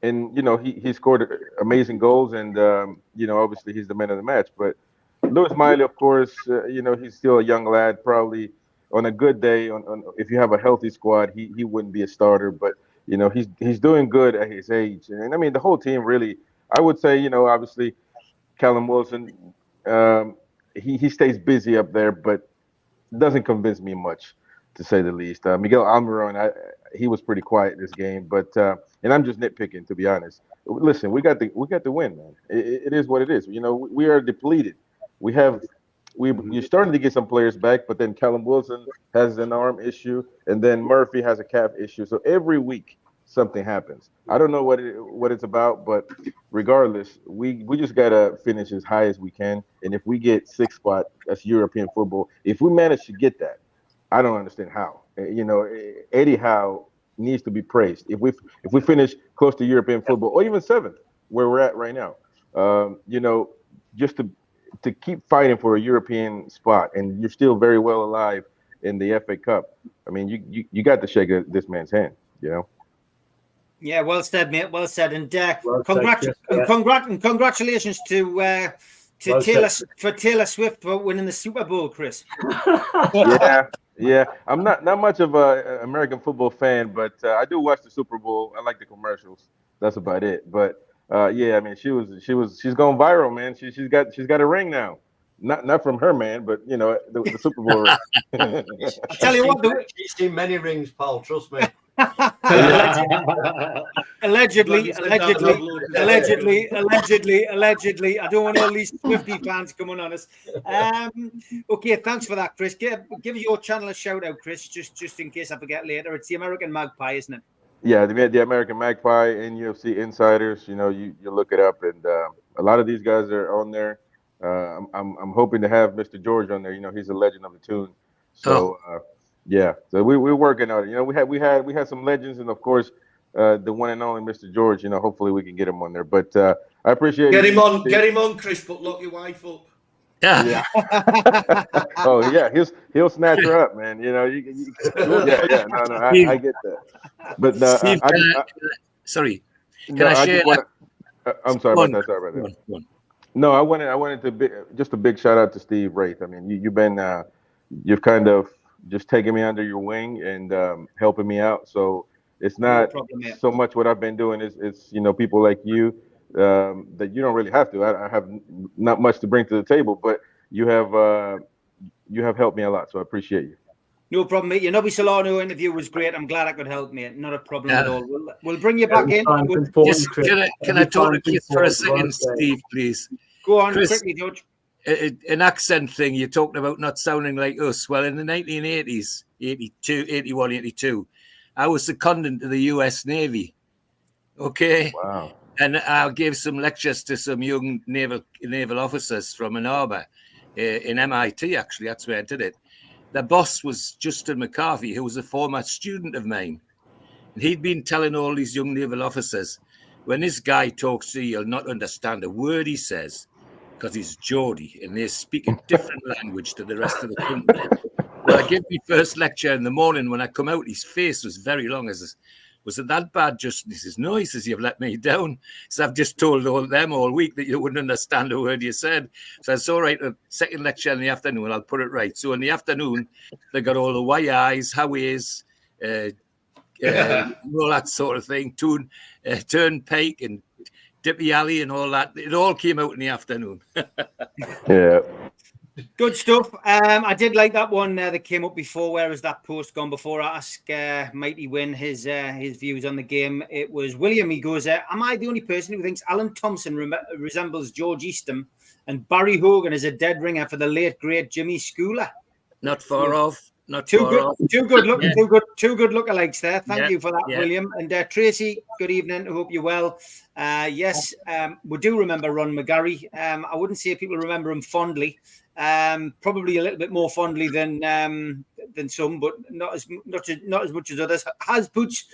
And he scored amazing goals, and obviously he's the man of the match. But Lewis Miley, of course, he's still a young lad. Probably on a good day, if you have a healthy squad, he wouldn't be a starter. But he's doing good at his age, and I mean the whole team really. I would say obviously Callum Wilson, he stays busy up there, but doesn't convince me much, to say the least. Miguel Almiron, he was pretty quiet this game, but and I'm just nitpicking, to be honest. Listen, we got the win, man. It is what it is. We are depleted. You're starting to get some players back, but then Callum Wilson has an arm issue, and then Murphy has a calf issue. So every week something happens. I don't know what it's about, but regardless, we just gotta finish as high as we can. And if we get 6th spot, that's European football. If we manage to get that, I don't understand how. Eddie Howe needs to be praised. If we finish close to European football, or even 7th, where we're at right now, just to keep fighting for a European spot, and you're still very well alive in the FA Cup. I mean, you got to shake this man's hand. Yeah, well said, mate. Well said, and congratulations to Taylor Swift for winning the Super Bowl, Chris. Yeah, I'm not much of a American football fan, but I do watch the Super Bowl. I like the commercials. That's about it. But yeah, I mean, she's going viral, man. She's got a ring now. Not from her, man, but the Super Bowl ring. I tell you what, she's seen many rings, Paul. Trust me. Allegedly. I don't want all these Swiftie fans coming on us. Okay, thanks for that, Chris. Give your channel a shout out, Chris, just in case I forget later. It's the American Magpie, isn't it? Yeah, the American Magpie and UFC Insiders. You look it up, and a lot of these guys are on there. I'm hoping to have Mr. George on there. He's a legend of the tune. So. Yeah, so we're working on it. We had some legends, and of course, the one and only Mr. George. Hopefully we can get him on there. But I appreciate get him on, Chris. But lock your wife up. Yeah. Oh yeah, he'll snatch her up, man. No, I get that. But Steve, sorry, can I share? I'm sorry about that. Sorry about that. No, I wanted to just a big shout out to Steve Wraith. I mean, you've kind of just taking me under your wing and helping me out. So it's not so much what I've been doing. It's people like you that you don't really have to. I have not much to bring to the table, but you have helped me a lot. So I appreciate you. No problem, mate. Your Nobby Solano interview was great. I'm glad I could help, mate. Not a problem at all. We'll bring you back in. Can I talk to you for a second, Steve, please? Go on, Chris, quickly, George. An accent thing, you're talking about not sounding like us. Well, in the 1980s, 81, 82, I was seconded to the US Navy. Okay. Wow. And I gave some lectures to some young naval officers from Ann Arbor in MIT, actually. That's where I did it. The boss was Justin McCarthy, who was a former student of mine. And he'd been telling all these young naval officers, when this guy talks to you, you'll not understand a word he says because he's Geordie and they speak a different language to the rest of the country. Well, I gave my first lecture in the morning. When I come out, his face was very long. Was it that bad, Justin? He says, no, he says, you've let me down. So I've just told them all week that you wouldn't understand a word you said. So it's all right, the second lecture in the afternoon, I'll put it right. So in the afternoon, they got all the why eyes, how is, all that sort of thing, turnpike and Dippy Alley and all that. It all came out in the afternoon. Yeah. Good stuff. I did like that one that came up before. Where was that post gone before? I asked Mighty Win his views on the game. It was William. He goes, am I the only person who thinks Alan Thompson resembles George Eastham and Barry Hogan is a dead ringer for the late great Jimmy Schooler? Not far off. Not Too far good, off. too good looking, Yeah. two good lookalikes there. Thank you for that, yeah. William. And Tracy, good evening. I hope you're well. Yes, we do remember Ron McGarry. I wouldn't say people remember him fondly. Probably a little bit more fondly than some, but not as much as others. Had Boots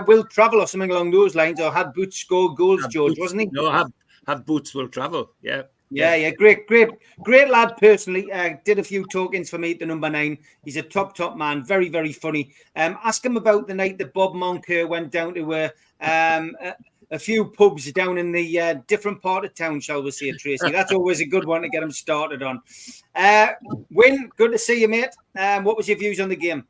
will travel or something along those lines, or had Boots scored goals, George, wasn't he? No, have Boots will travel. Yeah. Yeah, great lad. Personally, did a few talkings for me at the number 9. He's a top man, very, very funny. Ask him about the night that Bob Moncur went down to a few pubs down in the different part of town, shall we say, Tracy? That's always a good one to get him started on. Win, good to see you, mate. What was your views on the game?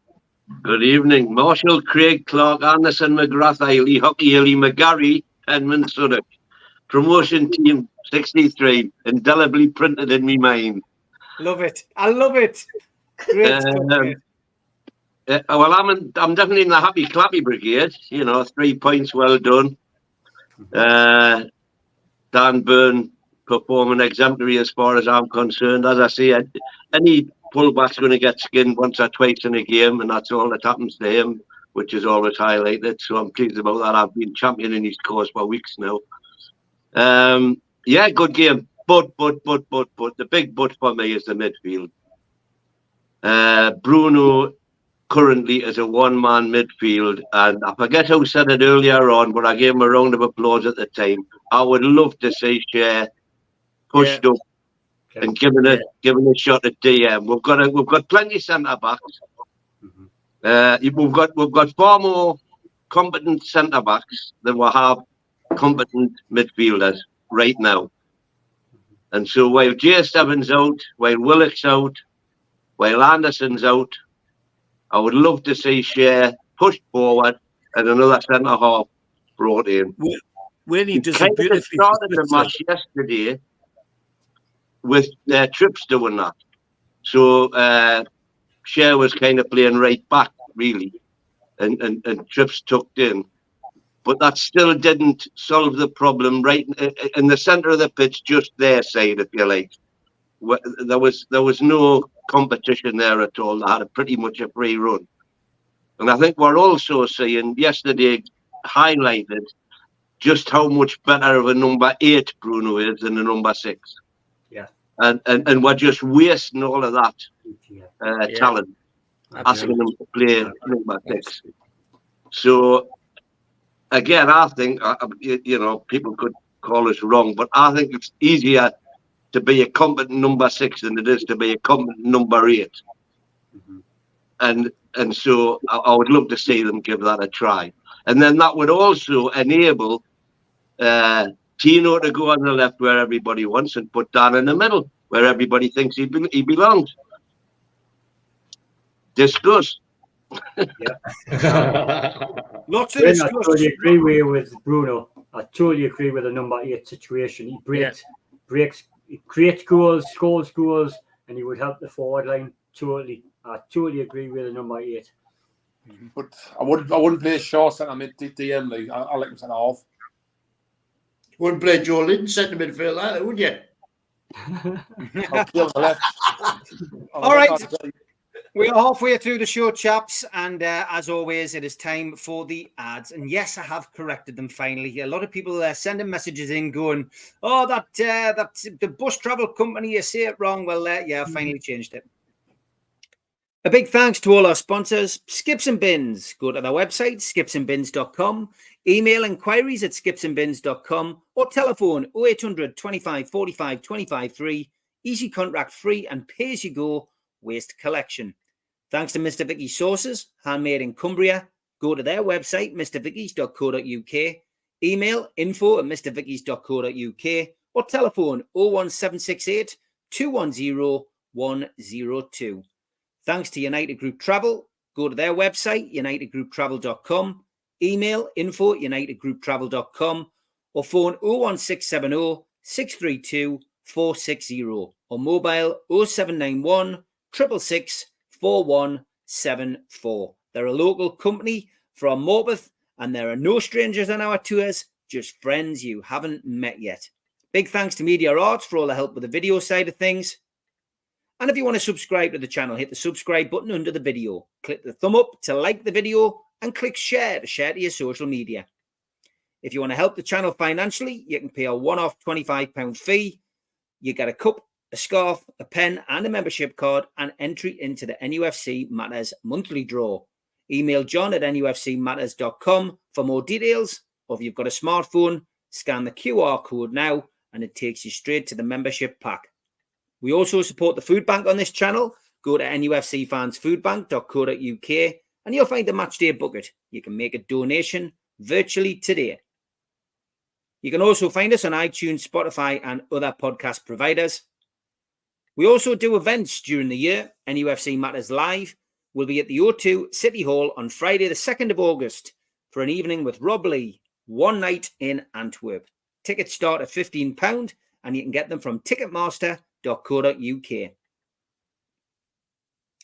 Good evening. Marshall, Craig, Clark, Anderson, McGrath, Eiley, Hockey, Eiley, McGarry, Edmund, Suddock. Promotion team 63, indelibly printed in my mind. Love it. I love it. Great stuff, mate. Well, I'm definitely in the happy clappy brigade. 3 points, well done. Dan Byrne performing exemplary as far as I'm concerned. As I say, any fullback's going to get skinned once or twice in a game, and that's all that happens to him, which is always highlighted. So I'm pleased about that. I've been championing his cause for weeks now. Yeah, good game. But the big but for me is the midfield. Bruno currently is a one-man midfield, and I forget who said it earlier on, but I gave him a round of applause at the time. I would love to see Shea pushed up and given a shot at DM. We've got plenty of centre backs. We've got far more competent centre backs than we have competent midfielders right now. And so while J7's out, while Willock's out, while Anderson's out, I would love to see Shea pushed forward and another centre half brought in. When he does kind of started the match yesterday with Trips doing that. So Shea was kind of playing right back, really, and Trips tucked in. But that still didn't solve the problem right in the centre of the pitch, just their side, if you like. There was no competition there at all. They had pretty much a free run. And I think we're also seeing yesterday highlighted just how much better of a number 8 Bruno is than a number 6. Yeah. And we're just wasting all of that talent, asking them to play number 6. So again, I think, people could call us wrong, but I think it's easier to be a competent number 6 than it is to be a competent number 8. And so I would love to see them give that a try. And then that would also enable Tino to go on the left where everybody wants and put Dan in the middle where everybody thinks he belongs. Discuss. Lots of I totally agree with Bruno. I totally agree with the number 8 situation. He creates goals, scores goals, and he would help the forward line. I totally agree with the number 8. But I wouldn't play short centre mid DM league. I like him centre half. Wouldn't play Joe Linton centre midfield either, would you? I'll play on the left. All right. We are halfway through the show, chaps, and as always, it is time for the ads. And yes, I have corrected them finally. A lot of people sending messages in going, "Oh, that's the bus travel company. You say it wrong." Well, yeah, I finally changed it. A big thanks to all our sponsors, Skips and Bins. Go to their website, skipsandbins.com. Email inquiries at skipsandbins.com or telephone 0800 25 45 25 3. Easy contract free and pay as you go waste collection. Thanks to Mr. Vicky's Sauces, handmade in Cumbria. Go to their website, mrvickies.co.uk. Email info@mrvickies.co.uk or telephone 01768 210 102. Thanks to United Group Travel. Go to their website, unitedgrouptravel.com. Email info@unitedgrouptravel.com or phone 01670 632 460 or mobile 0791 666 4174. They're a local company from Bournemouth and there are no strangers on our tours, just friends you haven't met yet. Big thanks to Media Arts for all the help with the video side of things. And if you want to subscribe to the channel, hit the subscribe button under the video. Click the thumb up to like the video and click share to share to your social media. If you want to help the channel financially, you can pay a one-off £25 fee. You get a cup, a scarf, a pen and a membership card and entry into the NUFC Matters monthly draw. Email john@nufcmatters.com for more details, or if you've got a smartphone, scan the QR code now and it takes you straight to the membership pack. We also support the food bank on this channel. Go to nufcfansfoodbank.co.uk and you'll find the matchday bucket. You can make a donation virtually today. You can also find us on iTunes, Spotify and other podcast providers. We also do events during the year. NUFC Matters Live will be at the O2 City Hall on Friday the 2nd of August for an evening with Rob Lee, one night in Antwerp. Tickets start at £15 and you can get them from ticketmaster.co.uk.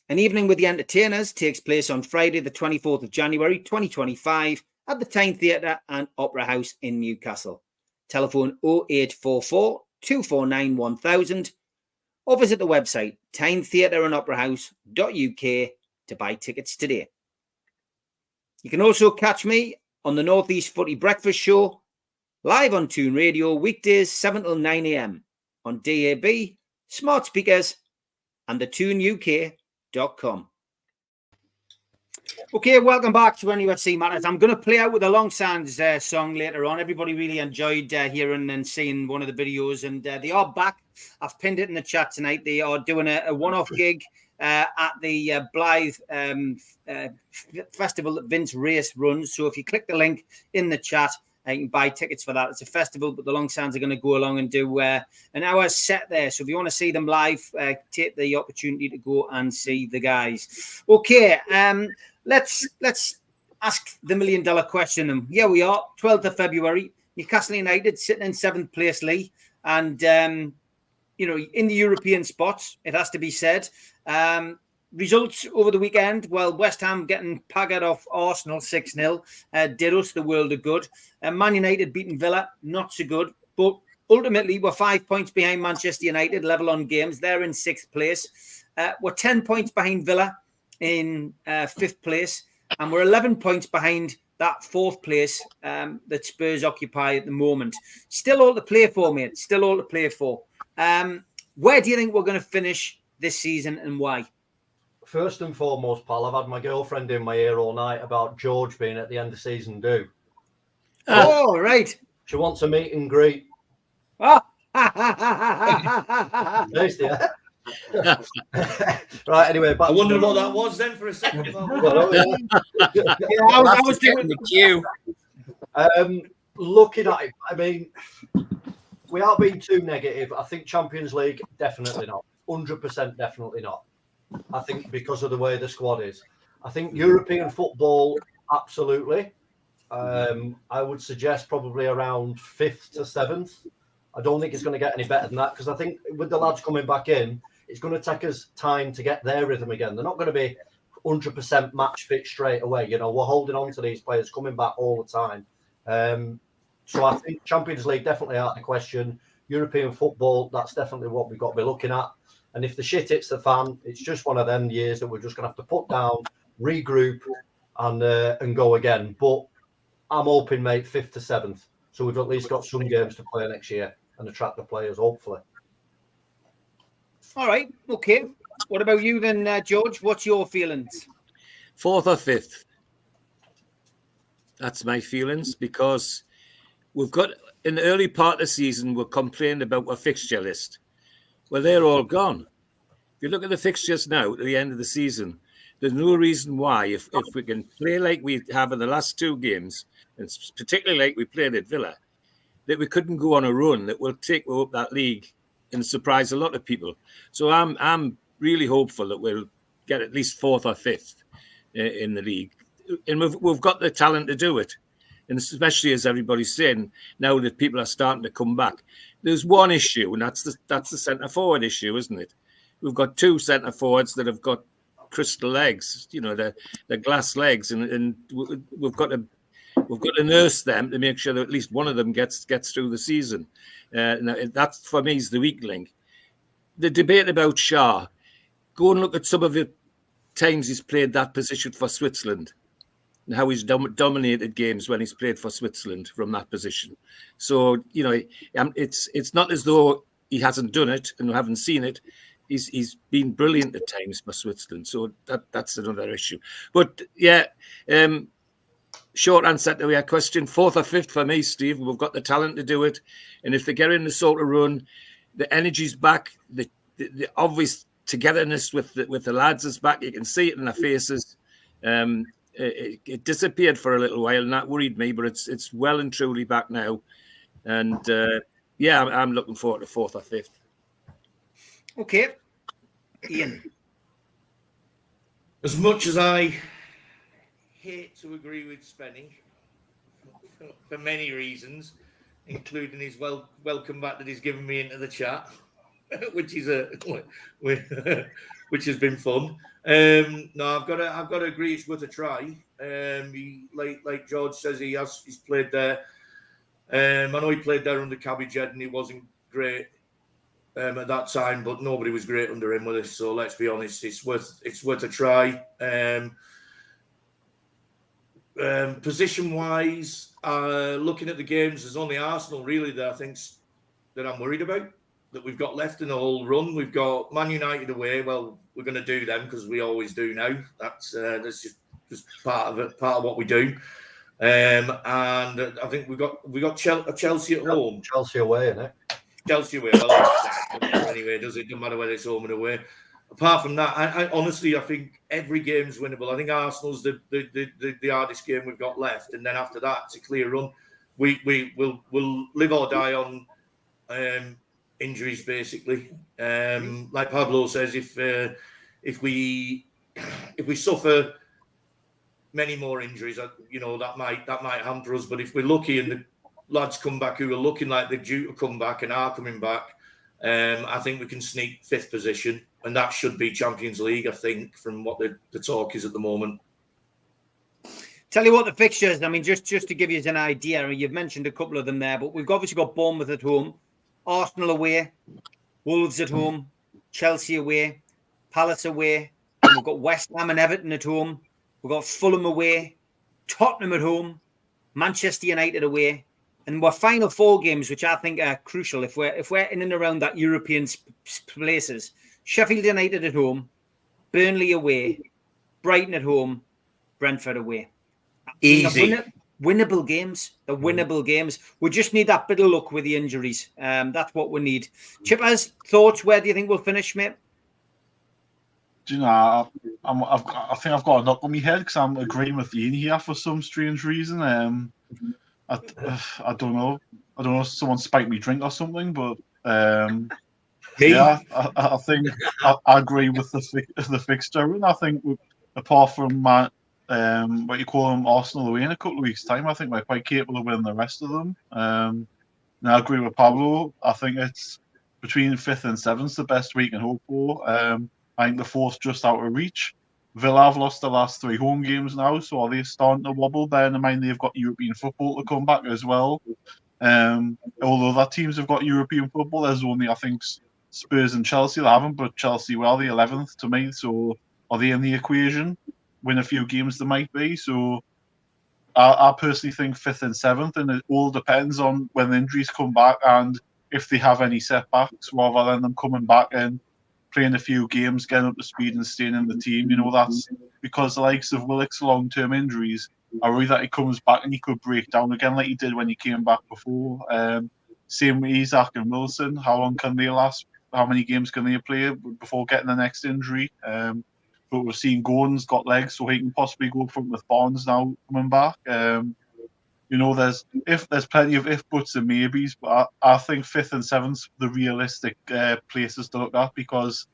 An evening with the entertainers takes place on Friday the 24th of January 2025 at the Tyne Theatre and Opera House in Newcastle. Telephone 0844 249 1000 or visit the website tynetheatreandoperahouse.uk to buy tickets today. You can also catch me on the North East Footy Breakfast Show live on Toon Radio weekdays 7 till 9 a.m. on DAB, smart speakers and the toonuk.com. Okay, welcome back to NUFC Matters. I'm going to play out with a Long Sands song later on. Everybody really enjoyed hearing and seeing one of the videos, and they are back. I've pinned it in the chat tonight. They are doing a one-off gig at the Blythe festival that Vince Race runs. So if you click the link in the chat, you can buy tickets for that. It's a festival, but the Long Sands are going to go along and do an hour set there. So if you want to see them live, take the opportunity to go and see the guys. Okay, let's ask the $1 million question. And here we are, 12th of February. Newcastle United sitting in 7th place, Lee. And, in the European spots, it has to be said. Results over the weekend, well, West Ham getting paggered off Arsenal 6-0 did us the world of good. Man United beating Villa, not so good. But ultimately, we're 5 points behind Manchester United, level on games. They're in 6th place. We're 10 points behind Villa in 5th place. And we're 11 points behind that 4th place that Spurs occupy at the moment. Still all to play for, mate. Still all to play for. Where do you think we're going to finish this season and why? First and foremost, pal, I've had my girlfriend in my ear all night about George being at the end of season due. Oh, right. She wants a meet and greet. Oh. Tasty, eh? Right, anyway. I wondered what that was then for a second. I was doing the queue. Looking at it, I mean, without being too negative, I think Champions League, definitely not. 100% definitely not. I think because of the way the squad is. I think European football, absolutely. I would suggest probably around 5th to 7th. I don't think it's going to get any better than that because I think with the lads coming back in, it's going to take us time to get their rhythm again. They're not going to be 100% match fit straight away. We're holding on to these players coming back all the time. So I think Champions League definitely out of the question. European football, that's definitely what we've got to be looking at. And if the shit hits the fan, it's just one of them years that we're just going to have to put down, regroup, and go again. But I'm hoping, mate, 5th to 7th. So we've at least got some games to play next year and attract the players, hopefully. All right. Okay. What about you then, George? What's your feelings? 4th or 5th. That's my feelings, because we've got, in the early part of the season, we're complaining about our fixture list. Well, they're all gone. If you look at the fixtures now at the end of the season, there's no reason why, if we can play like we have in the last 2 games, and particularly like we played at Villa, that we couldn't go on a run that will take up that league and surprise a lot of people. So I'm really hopeful that we'll get at least 4th or 5th in the league. And we've got the talent to do it. And especially as everybody's saying, now that people are starting to come back. There's one issue, and that's the centre-forward issue, isn't it? We've got 2 centre-forwards that have got crystal legs, you know, the glass legs, and we've got to nurse them to make sure that at least one of them gets through the season. That, for me, is the weak link. The debate about Shah, go and look at some of the times he's played that position for Switzerland, and how he's dominated games when he's played for Switzerland from that position. So, you know, it's not as though he hasn't done it and we haven't seen it. He's been brilliant at times for Switzerland. So that's another issue. But, yeah, short answer to your question, 4th or 5th for me, Steve. We've got the talent to do it. And if they get in the sort of run, the energy's back, the obvious togetherness with the lads is back. You can see it in their faces. It disappeared for a little while, and that worried me, but it's well and truly back now. And yeah, I'm looking forward to 4th or 5th. Okay, Ian. As much as I hate to agree with Spenny for many reasons, including his welcome back that he's given me into the chat, which has been fun. No, I've got to agree. It's worth a try. Like George says, he's played there. I know he played there under Cabbage Head, and he wasn't great at that time, but nobody was great under him with us. So let's be honest, it's worth a try. Position wise, looking at the games, there's only Arsenal really that I'm worried about, that we've got left in the whole run. We've got Man United away. Well, we're going to do them because we always do now. That's just part of it, part of what we do. And I think we got Chelsea at home. Chelsea away, isn't it? Chelsea away. Well, anyway, it doesn't matter whether it's home and away. Apart from that, I honestly, I think every game's winnable. I think Arsenal's the hardest game we've got left, and then after that, it's a clear run. We'll live or die on injuries, basically. Like Pablo says, if we suffer many more injuries, you know, that might hamper us. But if we're lucky and the lads come back who are looking like they're due to come back and are coming back, I think we can sneak 5th position, and that should be Champions League, I think, from what the talk is at the moment. Tell you what, the fixtures, I mean, just to give you an idea, you've mentioned a couple of them there, but we've obviously got Bournemouth at home, Arsenal away, Wolves at home, Chelsea away, Palace away, and we've got West Ham and Everton at home, we've got Fulham away, Tottenham at home, Manchester United away, and our final 4 games, which I think are crucial if we're in and around that European places: Sheffield United at home, Burnley away, Brighton at home, Brentford away. Easy. Winnable games. The winnable games. We just need that bit of luck with the injuries. That's what we need. Chippers, thoughts? Where do you think we'll finish, mate? Do you know, I think I've got a knock on my head because I'm agreeing with Ian here for some strange reason. I don't know. I don't know if someone spiked me drink or something, but yeah, I think I agree with the fixture, and I think apart from what you call them, Arsenal away in a couple of weeks' time, I think we're quite capable of winning the rest of them. And I agree with Pablo. I think it's between 5th and 7th the best we can hope for. I think the 4th just out of reach. Villa have lost the last 3 home games now, so are they starting to wobble? Bearing in mind they've got European football to come back as well. Although that teams have got European football, there's only, I think, Spurs and Chelsea. They haven't, but Chelsea were the 11th to me. So are they in the equation? Win a few games, they might be. So I personally think 5th and 7th, and it all depends on when the injuries come back and if they have any setbacks, rather than them coming back and playing a few games, getting up to speed and staying in the team. You know, that's because the likes of Willock's long-term injuries, I worry that he comes back and he could break down again like he did when he came back before. Same with Isak and Wilson. How long can they last? How many games can they play before getting the next injury? But we've seen Gordon's got legs, so he can possibly go front with Barnes now coming back. You know, there's plenty of if buts and maybes, but I think 5th and 7th the realistic places to look at, because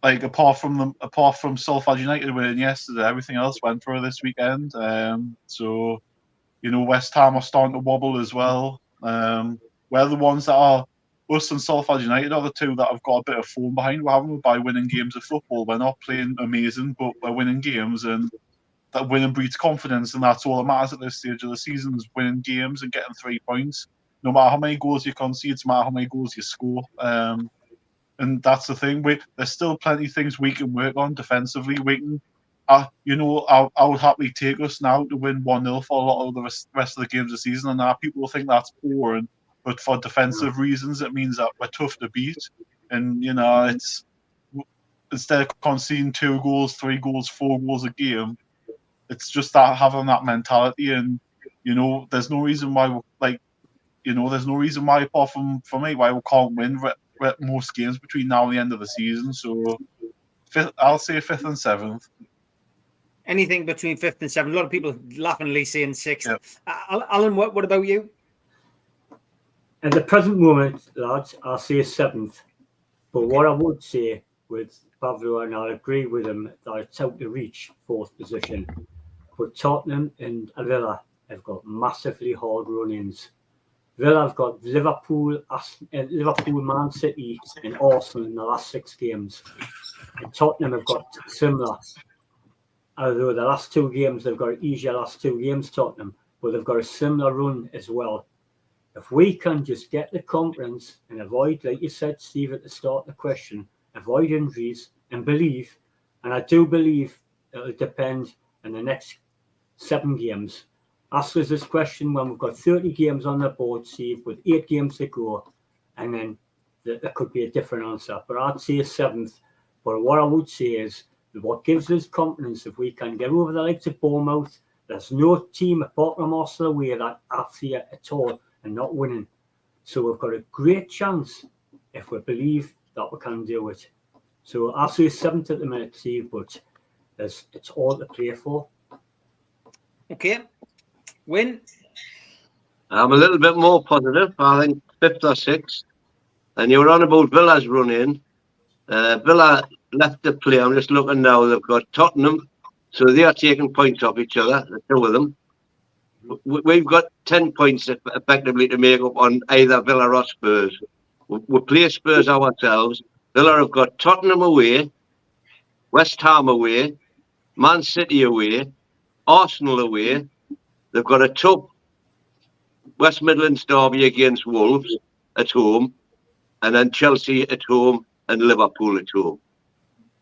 like apart from Salford United winning yesterday, everything else went for this weekend. So you know, West Ham are starting to wobble as well. We're the ones that are, us and Salford United are the two that have got a bit of form behind. We're having by winning games of football. We're not playing amazing, but we're winning games, and that winning breeds confidence, and that's all that matters at this stage of the season, is winning games and getting 3 points. No matter how many goals you concede, no matter how many goals you score. And that's the thing. There's still plenty of things we can work on defensively. We can, I would happily take us now to win 1-0 for a lot of the rest of the games of the season. And now people think that's boring, but for defensive reasons, it means that we're tough to beat. And you know, it's instead of conceding 2 goals, 3 goals, 4 goals a game, it's just that having that mentality. And you know, there's no reason why, there's no reason why, apart from for me, why we can't win most games between now and the end of the season. So I'll say 5th and 7th. Anything between 5th and 7th. A lot of people laughingly saying 6th. Yep. Alan, what about you? At the present moment, lads, I'll say 7th. But what I would say with Pavlo, and I agree with him, that it's out to reach 4th position. But Tottenham and Villa have got massively hard run-ins. Villa have got Liverpool, Man City, and Arsenal in the last 6 games. And Tottenham have got similar. Although the last 2 games, they've got easier last 2 games, Tottenham, but they've got a similar run as well. If we can just get the confidence and avoid, like you said, Steve, at the start of the question, avoid injuries and believe, and I do believe it'll depend on the next 7 games. Ask us this question when we've got 30 games on the board, Steve, with 8 games to go, and then there could be a different answer. But I'd say 7th. But what I would say is, what gives us confidence, if we can get over the likes of Bournemouth, there's no team apart from Arsenal away that I fear at all and not winning. So we've got a great chance if we believe that we can do it. So I'll say 7th at the minute, Steve, but it's all to play for. Okay. Win. I'm a little bit more positive. I think 5th or 6th. And you were on about Villa's run in. Villa left the play. I'm just looking now. They've got Tottenham, so they are taking points off each other, the 2 of them. We've got 10 points effectively to make up on either Villa or Spurs. We play Spurs ourselves. Villa have got Tottenham away, West Ham away, Man City away, Arsenal away. They've got a tough West Midlands derby against Wolves at home, and then Chelsea at home and Liverpool at home.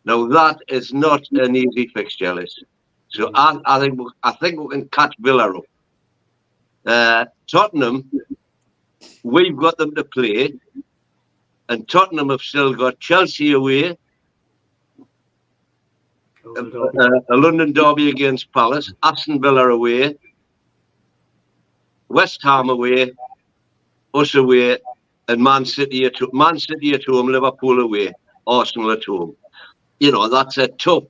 Now that is not an easy fixture list. So I think we can catch Villa up. Tottenham, we've got them to play, and Tottenham have still got Chelsea away, a London derby against Palace, Aston Villa away, West Ham away, us away, and Man City at home, Liverpool away, Arsenal at home. You know, that's a tough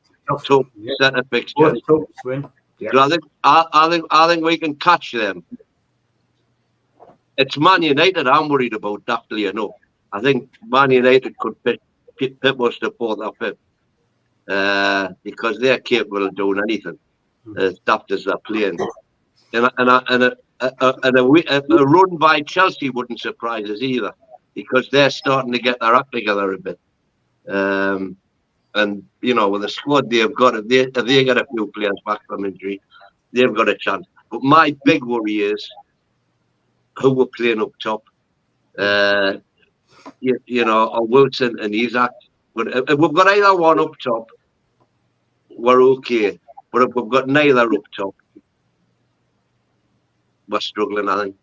set of fixtures. So I think we can catch them. It's Man United I'm worried about, daftly enough. I think Man United could pit us to 4th or 5th because they're capable of doing anything as daft as they're playing. And a run by Chelsea wouldn't surprise us either, because they're starting to get their act together a bit. And you know, with the squad they've got, if they get a few players back from injury, they've got a chance. But my big worry is who we're playing up top. you know, or Wilson and Isaac. But if we've got either one up top, we're okay. But if we've got neither up top, we're struggling, I think.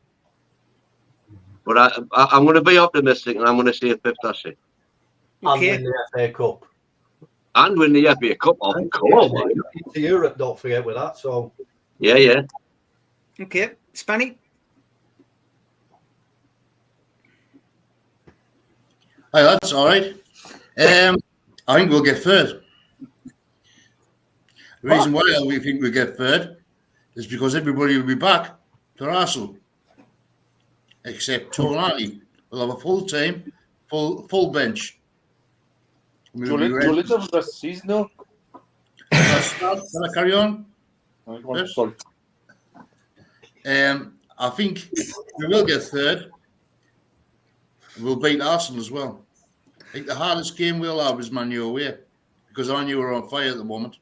But I'm going to be optimistic, and I'm going to say 5th or 6th. And win the FA Cup. And win the FA Cup, of course. Into Europe, don't forget with that. So yeah. Okay, Spanny. Hey, that's all right. I think we'll get third. The reason why we think we'll get third is because everybody will be back to Arsenal, except Tonali. We'll have a full team, full bench. Joe Little for the season, though. Can I carry on? Sorry. I think we will get third. We'll beat Arsenal as well. I think the hardest game we'll have is Man U away, because Man U are on fire at the moment.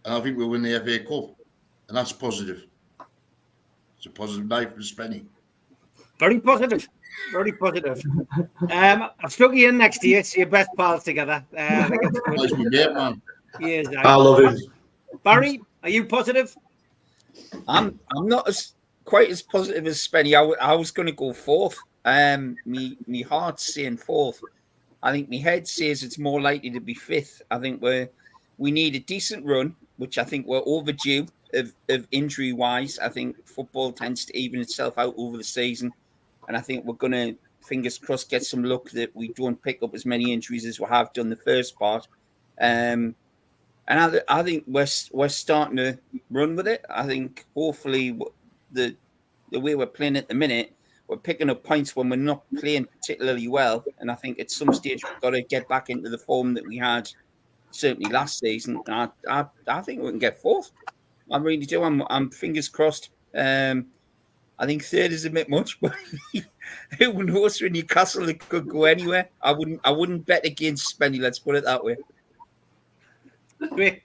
And I think we'll win the FA Cup. And that's positive. It's a positive night for Spenny. Very positive. Very positive. I've stuck you in next year, so your best pals together. Nice with you, man. Yes, I love him. Barry, are you positive? I'm not quite as positive as Spenny. I was going to go 4th. Me heart's saying 4th. I think my head says it's more likely to be 5th. I think we need a decent run, which I think we're overdue of injury wise. I think football tends to even itself out over the season, and I think we're going to, fingers crossed, get some luck that we don't pick up as many injuries as we have done the first part. And I think we're starting to run with it. I think hopefully the way we're playing at the minute, we're picking up points when we're not playing particularly well. And I think at some stage we've got to get back into the form that we had certainly last season. I think we can get 4th. I really do. I'm fingers crossed. I think 3rd is a bit much, but who knows? For Newcastle, it could go anywhere. I wouldn't bet against Spenny. Let's put it that way.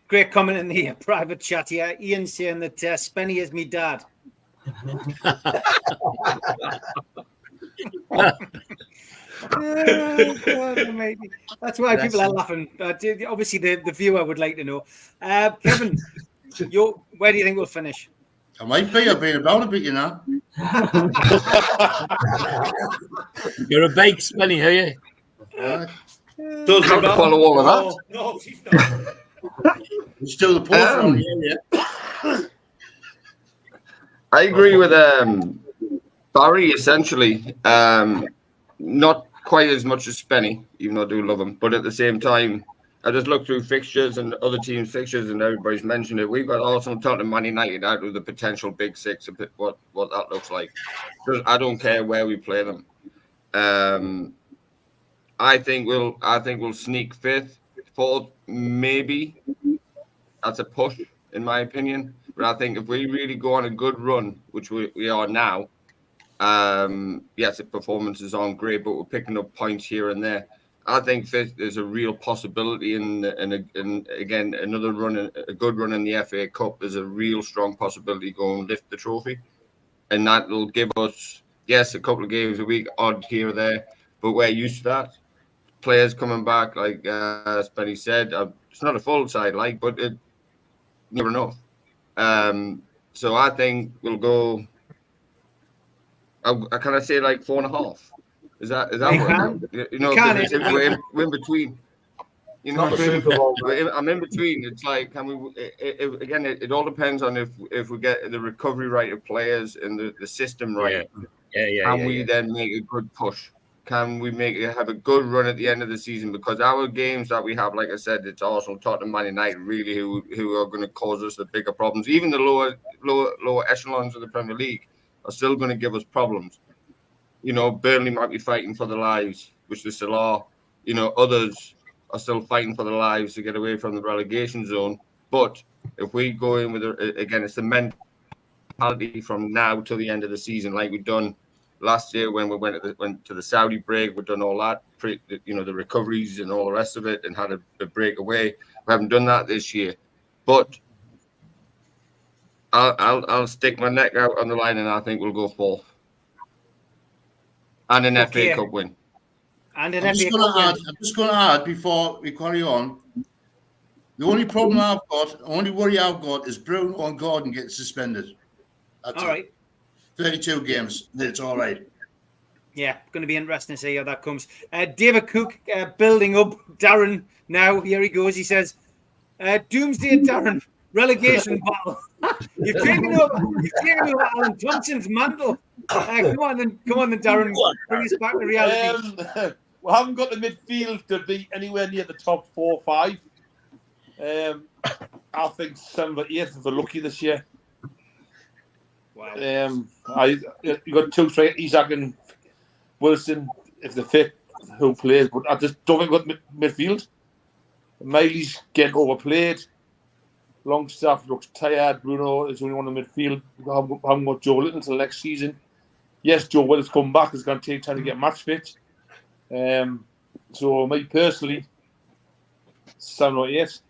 Great comment in the private chat here. Ian saying that Spenny is me dad. Oh, God, that's why people are laughing. Obviously, the viewer would like to know. Kevin, where do you think we'll finish? I might be. I've been about a bit, you know. You're a big Spenny, are you? Does not follow all of that. No, she's not. It's still the post yeah. I agree with Barry, essentially. Not quite as much as Spenny, even though I do love him. But at the same time, I just look through fixtures and other teams' fixtures, and everybody's mentioned it. We've got Arsenal, Tottenham, Man United out with the potential Big Six, a bit what that looks like. I don't care where we play them. I think we'll sneak 5th, 4th, maybe. That's a push, in my opinion. But I think if we really go on a good run, which we are now, yes, the performances aren't great, but we're picking up points here and there. I think 5th is a real possibility, and again, another run, a good run in the FA Cup is a real strong possibility to go and lift the trophy. And that will give us, yes, a couple of games a week, odd here or there, but we're used to that. Players coming back, like Spenny said, it's not a full side, but it never enough. So I think we'll go. I kind of say 4.5. Is that what we're in between? You know, I'm in between. It's like, can we? It all depends on if we get the recovery rate of players and the system right. Can we then make a good push? Can we have a good run at the end of the season? Because our games that we have, like I said, it's Arsenal, Tottenham, Man United, really who are going to cause us the bigger problems. Even the lower echelons of the Premier League are still going to give us problems. You know, Burnley might be fighting for their lives, which they still are. You know, others are still fighting for their lives to get away from the relegation zone. But if we go in with it's the mentality from now till the end of the season, like we've done last year when we went to the Saudi break. We've done all that, the recoveries and all the rest of it, and had a break away. We haven't done that this year, but I'll stick my neck out on the line, and I think we'll go 4th. And an Okay. FA Cup win. And an I'm FA just Cup win. going to add before we carry on. The only problem I've got, only worry I've got is Bruno and Gordon getting suspended. That's All it. right. 32 games. It's all right. Yeah, going to be interesting to see how that comes. David Cook building up Darren now. Here he goes. He says, Doomsday Darren, relegation battle. You've taken over Alan Thompson's mantle. Come on then, Darren. Bring us back to reality. We haven't got the midfield to be anywhere near the top 4 or 5. I think 7th or 8th if we're lucky this year. Wow. You got 2 straight, Isaac and Wilson, if they're fit, who plays, but I just don't think we've got midfield. Miley's getting overplayed. Longstaff looks tired. Bruno is only one in the midfield. We haven't got Joe Little until next season. Yes, Joe Willis come back. It's going to take time to get match fit. So, me personally, 7 or 8.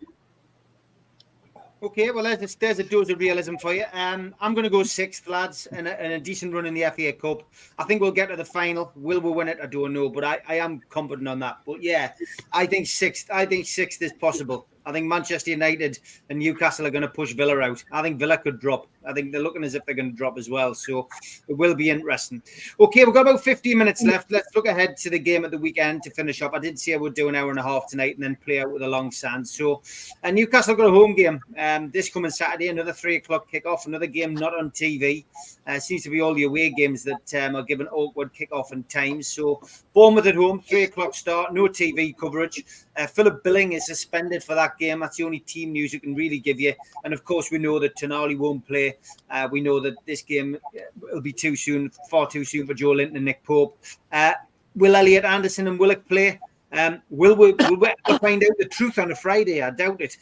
Okay, well, there's a dose of realism for you. I'm going to go 6th, lads, and a decent run in the FA Cup. I think we'll get to the final. Will we win it? I don't know, but I am confident on that. But yeah, I think 6th. I think 6th is possible. I think Manchester United and Newcastle are going to push Villa out. I think Villa could drop. I think they're looking as if they're going to drop as well. So it will be interesting. Okay, we've got about 15 minutes left. Let's look ahead to the game at the weekend to finish up. I did say I would do an hour and a half tonight and then play out with a long sand. So Newcastle got a home game this coming Saturday, another 3 o'clock kickoff, another game not on TV. Seems to be all the away games that are given awkward kickoff and times. So Bournemouth at home, 3 o'clock start, no TV coverage. Philip Billing is suspended for that game. That's the only team news you can really give you. And of course, we know that Tonali won't play. We know that this game will be too soon, far too soon for Joe Linton and Nick Pope. Will Elliot Anderson and Willock play? Will we find out the truth on a Friday? I doubt it,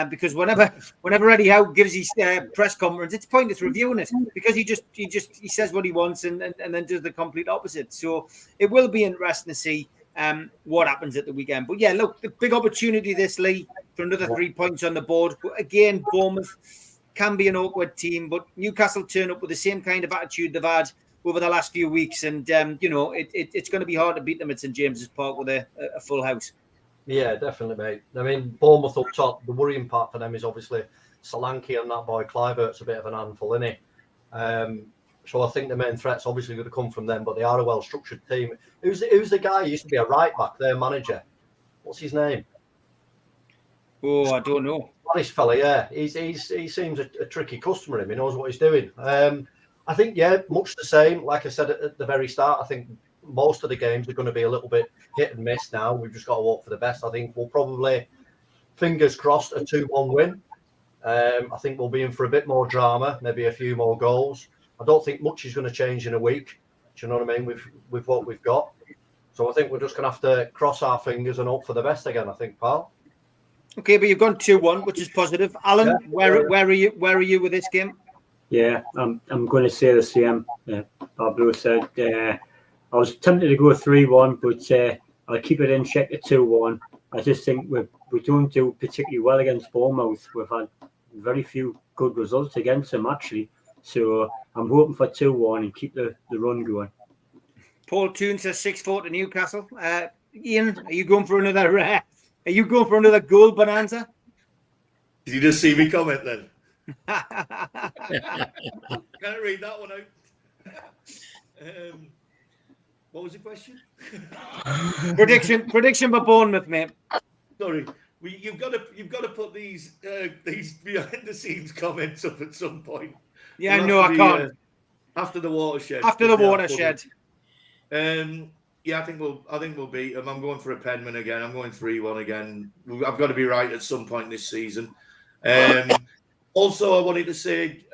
because whenever Eddie Howe gives his press conference, it's pointless reviewing it because he says what he wants and then does the complete opposite. So it will be interesting to see what happens at the weekend. But yeah, look, the big opportunity this, Lee, for another 3 points on the board. But again, Bournemouth can be an awkward team, but Newcastle turn up with the same kind of attitude they've had over the last few weeks, and it's going to be hard to beat them at St James's Park with a full house. Yeah, definitely, mate. I mean, Bournemouth up top, the worrying part for them is obviously Solanke and that boy Clivert's a bit of an handful, isn't he? So I think the main threat's obviously going to come from them, but they are a well-structured team. Who's the guy who used to be a right-back, their manager? What's his name? Oh, I don't know. Spanish fella, yeah. He seems a tricky customer. Him. He knows what he's doing. I think, yeah, much the same. Like I said at the very start, I think most of the games are going to be a little bit hit and miss now. We've just got to hope for the best. I think we'll probably, fingers crossed, a 2-1 win. I think we'll be in for a bit more drama, maybe a few more goals. I don't think much is going to change in a week. Do you know what I mean? With what we've got. So I think we're just going to have to cross our fingers and hope for the best again, I think, pal. Okay, but you've gone 2-1, which is positive. Alan, Yeah. where are you with this game? Yeah, I'm going to say the same. Pablo said I was tempted to go 3-1, but I'll keep it in check at 2-1. I just think we don't do particularly well against Bournemouth. We've had very few good results against them, actually. So I'm hoping for 2-1 and keep the run going. Paul Toon says 6-4 to Newcastle. Ian, are you going for another goal bonanza? Did you just see me comment then? Can't read that one out. What was the question? Prediction for Bournemouth, mate. Sorry, you've got to put these behind the scenes comments up at some point. Yeah, no, I can't. After the watershed. Yeah, I think we'll beat them. I'm going for a penman again. I'm going 3-1 again. I've got to be right at some point this season. Also, I wanted to say,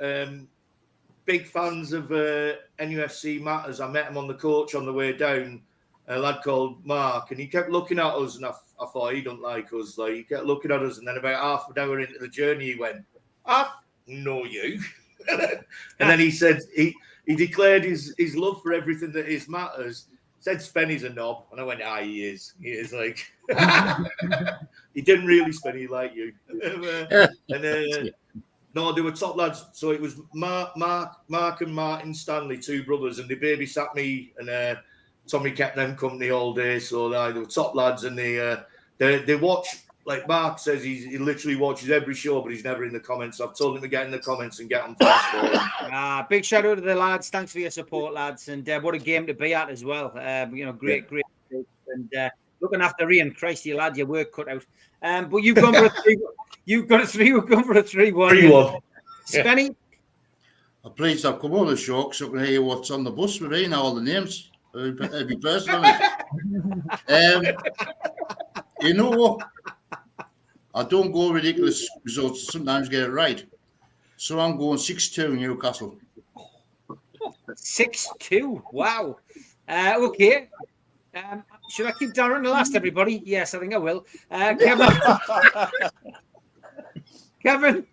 big fans of nufc Matters. I met him on the coach on the way down, a lad called Mark, and he kept looking at us, and I thought he don't like us. Like, he kept looking at us, and then about half an hour into the journey, he went, "I know you." And then he said he declared his love for everything that is Matters. Said Spenny's a knob, and I went, he is. He is like he didn't really Spenny like you. No, they were top lads. So it was Mark and Martin Stanley, two brothers, and they babysat me and Tommy kept them company all day, so they were top lads, and they watch. Like Mark says, he literally watches every show, but he's never in the comments. I've told him to get in the comments and get on fast for him. Big shout out to the lads. Thanks for your support, lads. And what a game to be at as well. Great. And looking after Ian, Christy, lad, your work cut out. But you've gone for a 3. You've got a 3. We've gone for a 3-1. 3-1. Spenny? I'm pleased I've come on the show so I can hear what's on the bus with me and all the names. Every person. You know what? I don't go ridiculous results. Sometimes get it right. So I'm going 6-2 Newcastle. 6-2. Wow. Okay. Should I keep Darren the last, everybody? Yes, I think I will. Kevin.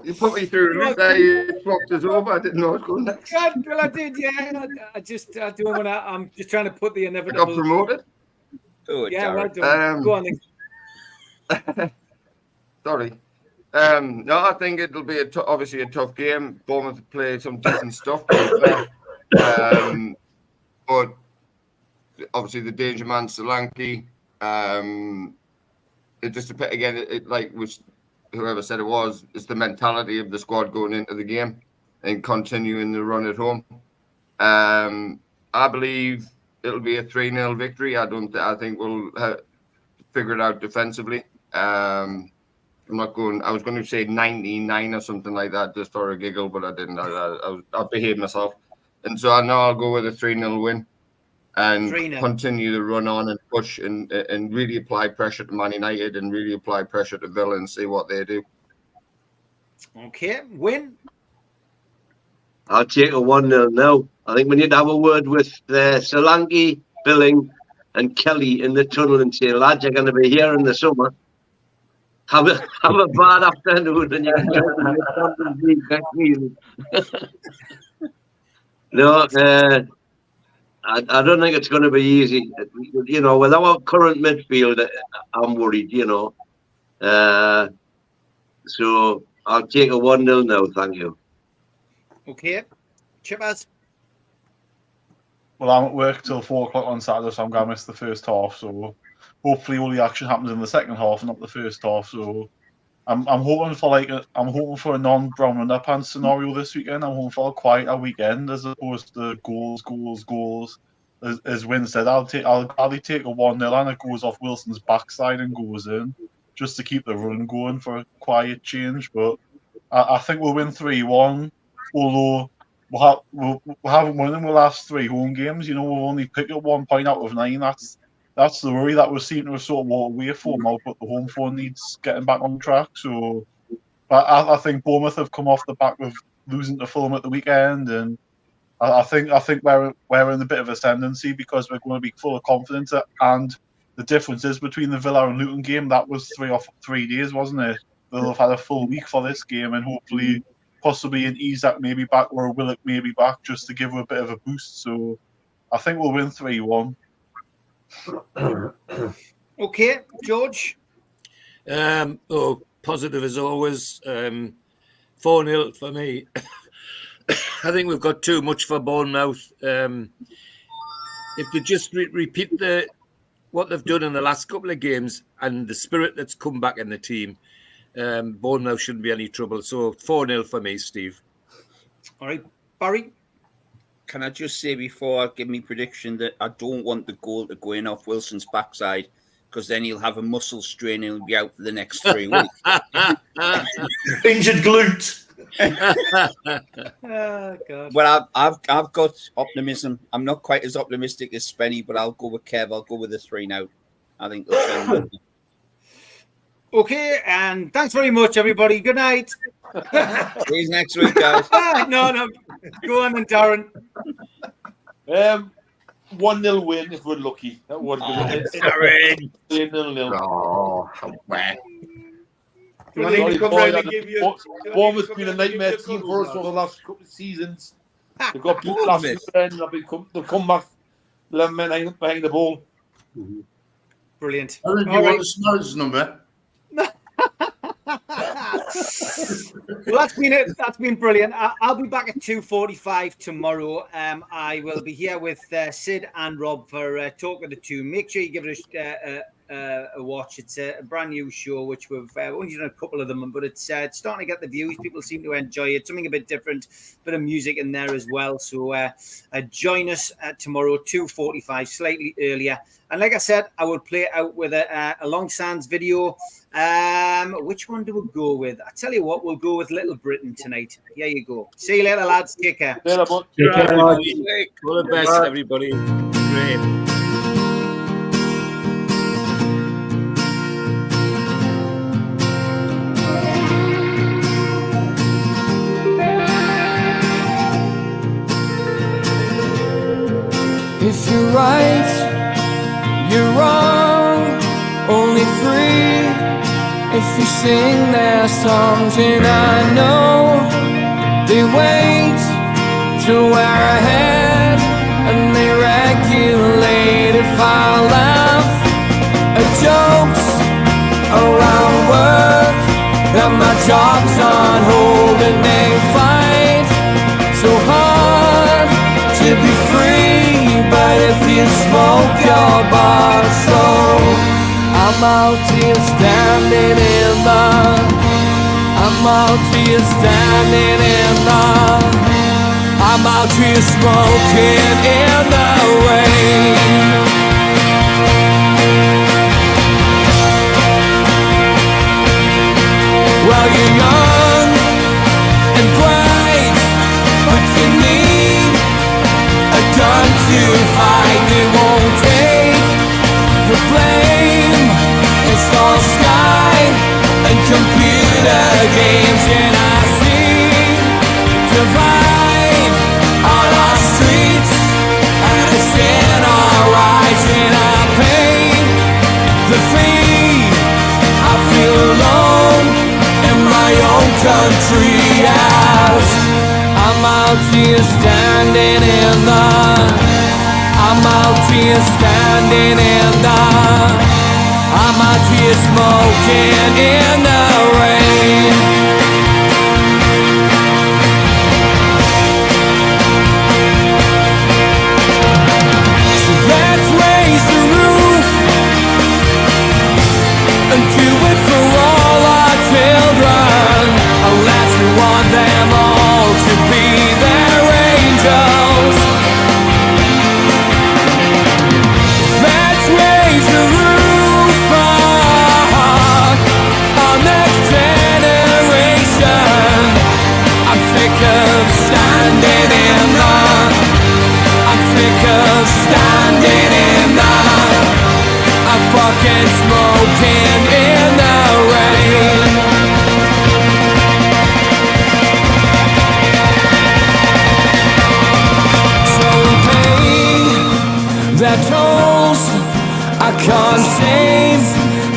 You put me through a loop there, you flopped us over. I didn't know what was going next. Well, I did, yeah. I don't want to. I'm just trying to put the inevitable. I got promoted. Oh, yeah, well done. Go on then. Sorry. No, I think it'll be obviously a tough game. Bournemouth play some decent stuff. But obviously the danger man Solanke. It just depends again. It like was whoever said it was. It's the mentality of the squad going into the game and continuing the run at home. I believe it'll be a 3-0 victory. I think we'll figure it out defensively. I'm not going. I was going to say 99 or something like that just for a giggle, but I didn't. I behaved myself, and so I know I'll go with a 3-0 win and 3-0. Continue the run on and push and really apply pressure to Man United and really apply pressure to Villa and see what they do. Okay, win. I'll take a 1-0 now. I think we need to have a word with Solanke, Billing, and Kelly in the tunnel and say, lads, you're going to be here in the summer. Have a bad afternoon and you can get in the No, I don't think it's going to be easy. You know, with our current midfield, I'm worried, you know. So I'll take a 1-0 now, thank you. Okay. Chippers? Well, I'm at work till 4 o'clock on Saturday, so I'm going to miss the first half. So hopefully all the action happens in the second half, not the first half. So I'm hoping for a non-brown underpants scenario this weekend. I'm hoping for a quieter weekend as opposed to goals. As Wynn said, I'll gladly take a 1-0 and it goes off Wilson's backside and goes in just to keep the run going for a quiet change. But I think we'll win 3-1. Although we haven't won in the last 3 home games, you know, we've only picked up 1 point out of 9. That's the worry that we're seeing to sort of walk away from out, but the home form needs getting back on track. So, but I think Bournemouth have come off the back of losing to Fulham at the weekend, and I think we're in a bit of ascendancy because we're going to be full of confidence. And the difference is between the Villa and Luton game, that was 3 days, wasn't it? They'll have had a full week for this game, and hopefully, possibly an Isak maybe back or a Willock maybe back just to give her a bit of a boost. So I think we'll win 3-1. Okay, George? Positive as always. 4-0 for me. I think we've got too much for Bournemouth. If they just repeat what they've done in the last couple of games and the spirit that's come back in the team, Bournemouth shouldn't be any trouble. So 4-0 for me, Steve. All right, Barry? Can I just say before I give me prediction that I don't want the goal to go in off Wilson's backside because then he'll have a muscle strain and he'll be out for the next 3 weeks. Injured glute. Oh, God. Well, I've got optimism. I'm not quite as optimistic as Spenny, but I'll go with Kev. I'll go with the 3 now. I think that's okay, and thanks very much, everybody. Good night. See you next week, guys. No. Go on then, Darren. 1-0 win if we're lucky. That would be Darren. 0-0. Oh, wow. Bournemouth's been a nightmare team for us for the last couple of seasons. They've got beat last weekend. They've come back 11 men behind the ball. Brilliant. I think you want the Snows number. Well, that's been brilliant. I'll be back at 2:45 tomorrow. I will be here with Sid and Rob for Talk of the Two. Make sure you give it a watch. It's a brand new show, which we've only done a couple of them, but it's starting to get the views. People seem to enjoy it. Something a bit different, bit of music in there as well. So join us tomorrow, 2:45, slightly earlier. And like I said, I will play out with a Long Sands video. Which one do we go with? I tell you what, we'll go with Little Britain tonight. Here you go. See you later, lads. Take care. Take care, all the best, everybody. Great. If you're right, you're wrong, only free. If you sing their songs, and I know they wait till we're ahead, and they regulate if I laugh at jokes around work, that my job's on hold, and they fight so hard to be free. But if you smoke your bar, so I'm out here standing in the, I'm out here standing in the, I'm out here smoking in the rain. Well, you're young and bright, but you need a gun to fight. It won't take the blame. It's all sky and computer games, and I see divide on our streets, and it's in our eyes, and I pay the fee. I feel alone in my own country as I'm out here standing in the, I'm out here standing in the, I'm out here smoking in the rain. So let's raise the roof and do it for all our children, unless we want them all to be their angels. Let's raise the roof on our next generation. I'm sick of standing in the, I'm sick of standing in the, I'm fucking smoking in the rain. So pay their tolls I can't save,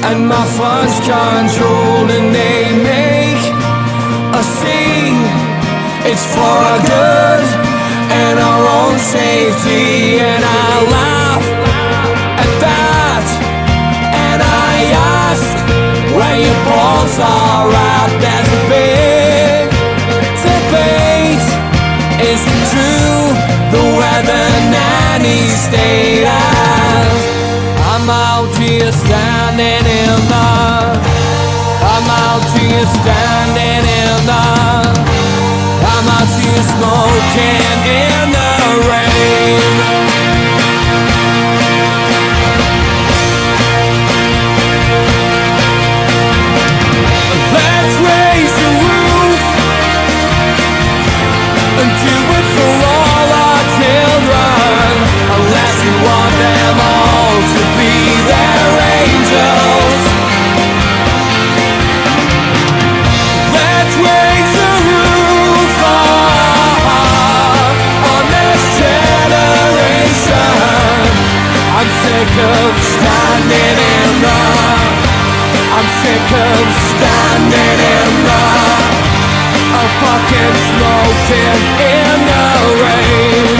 and my funds controlled, and they make us see it's for our good and our own safety. And I laugh at that, and I ask where your balls are at. There's a big debate. Is it true the weather nanny stayed as? I'm out here standing in the, I'm out here standing in the, I'm out here smoking in the rain. Let's raise the roof and do it for all our children, unless you want them all to be their angels. Let's raise the roof on our next generation. I'm sick of standing in the, I'm sick of standing in the, I'm fucking smoking in the rain.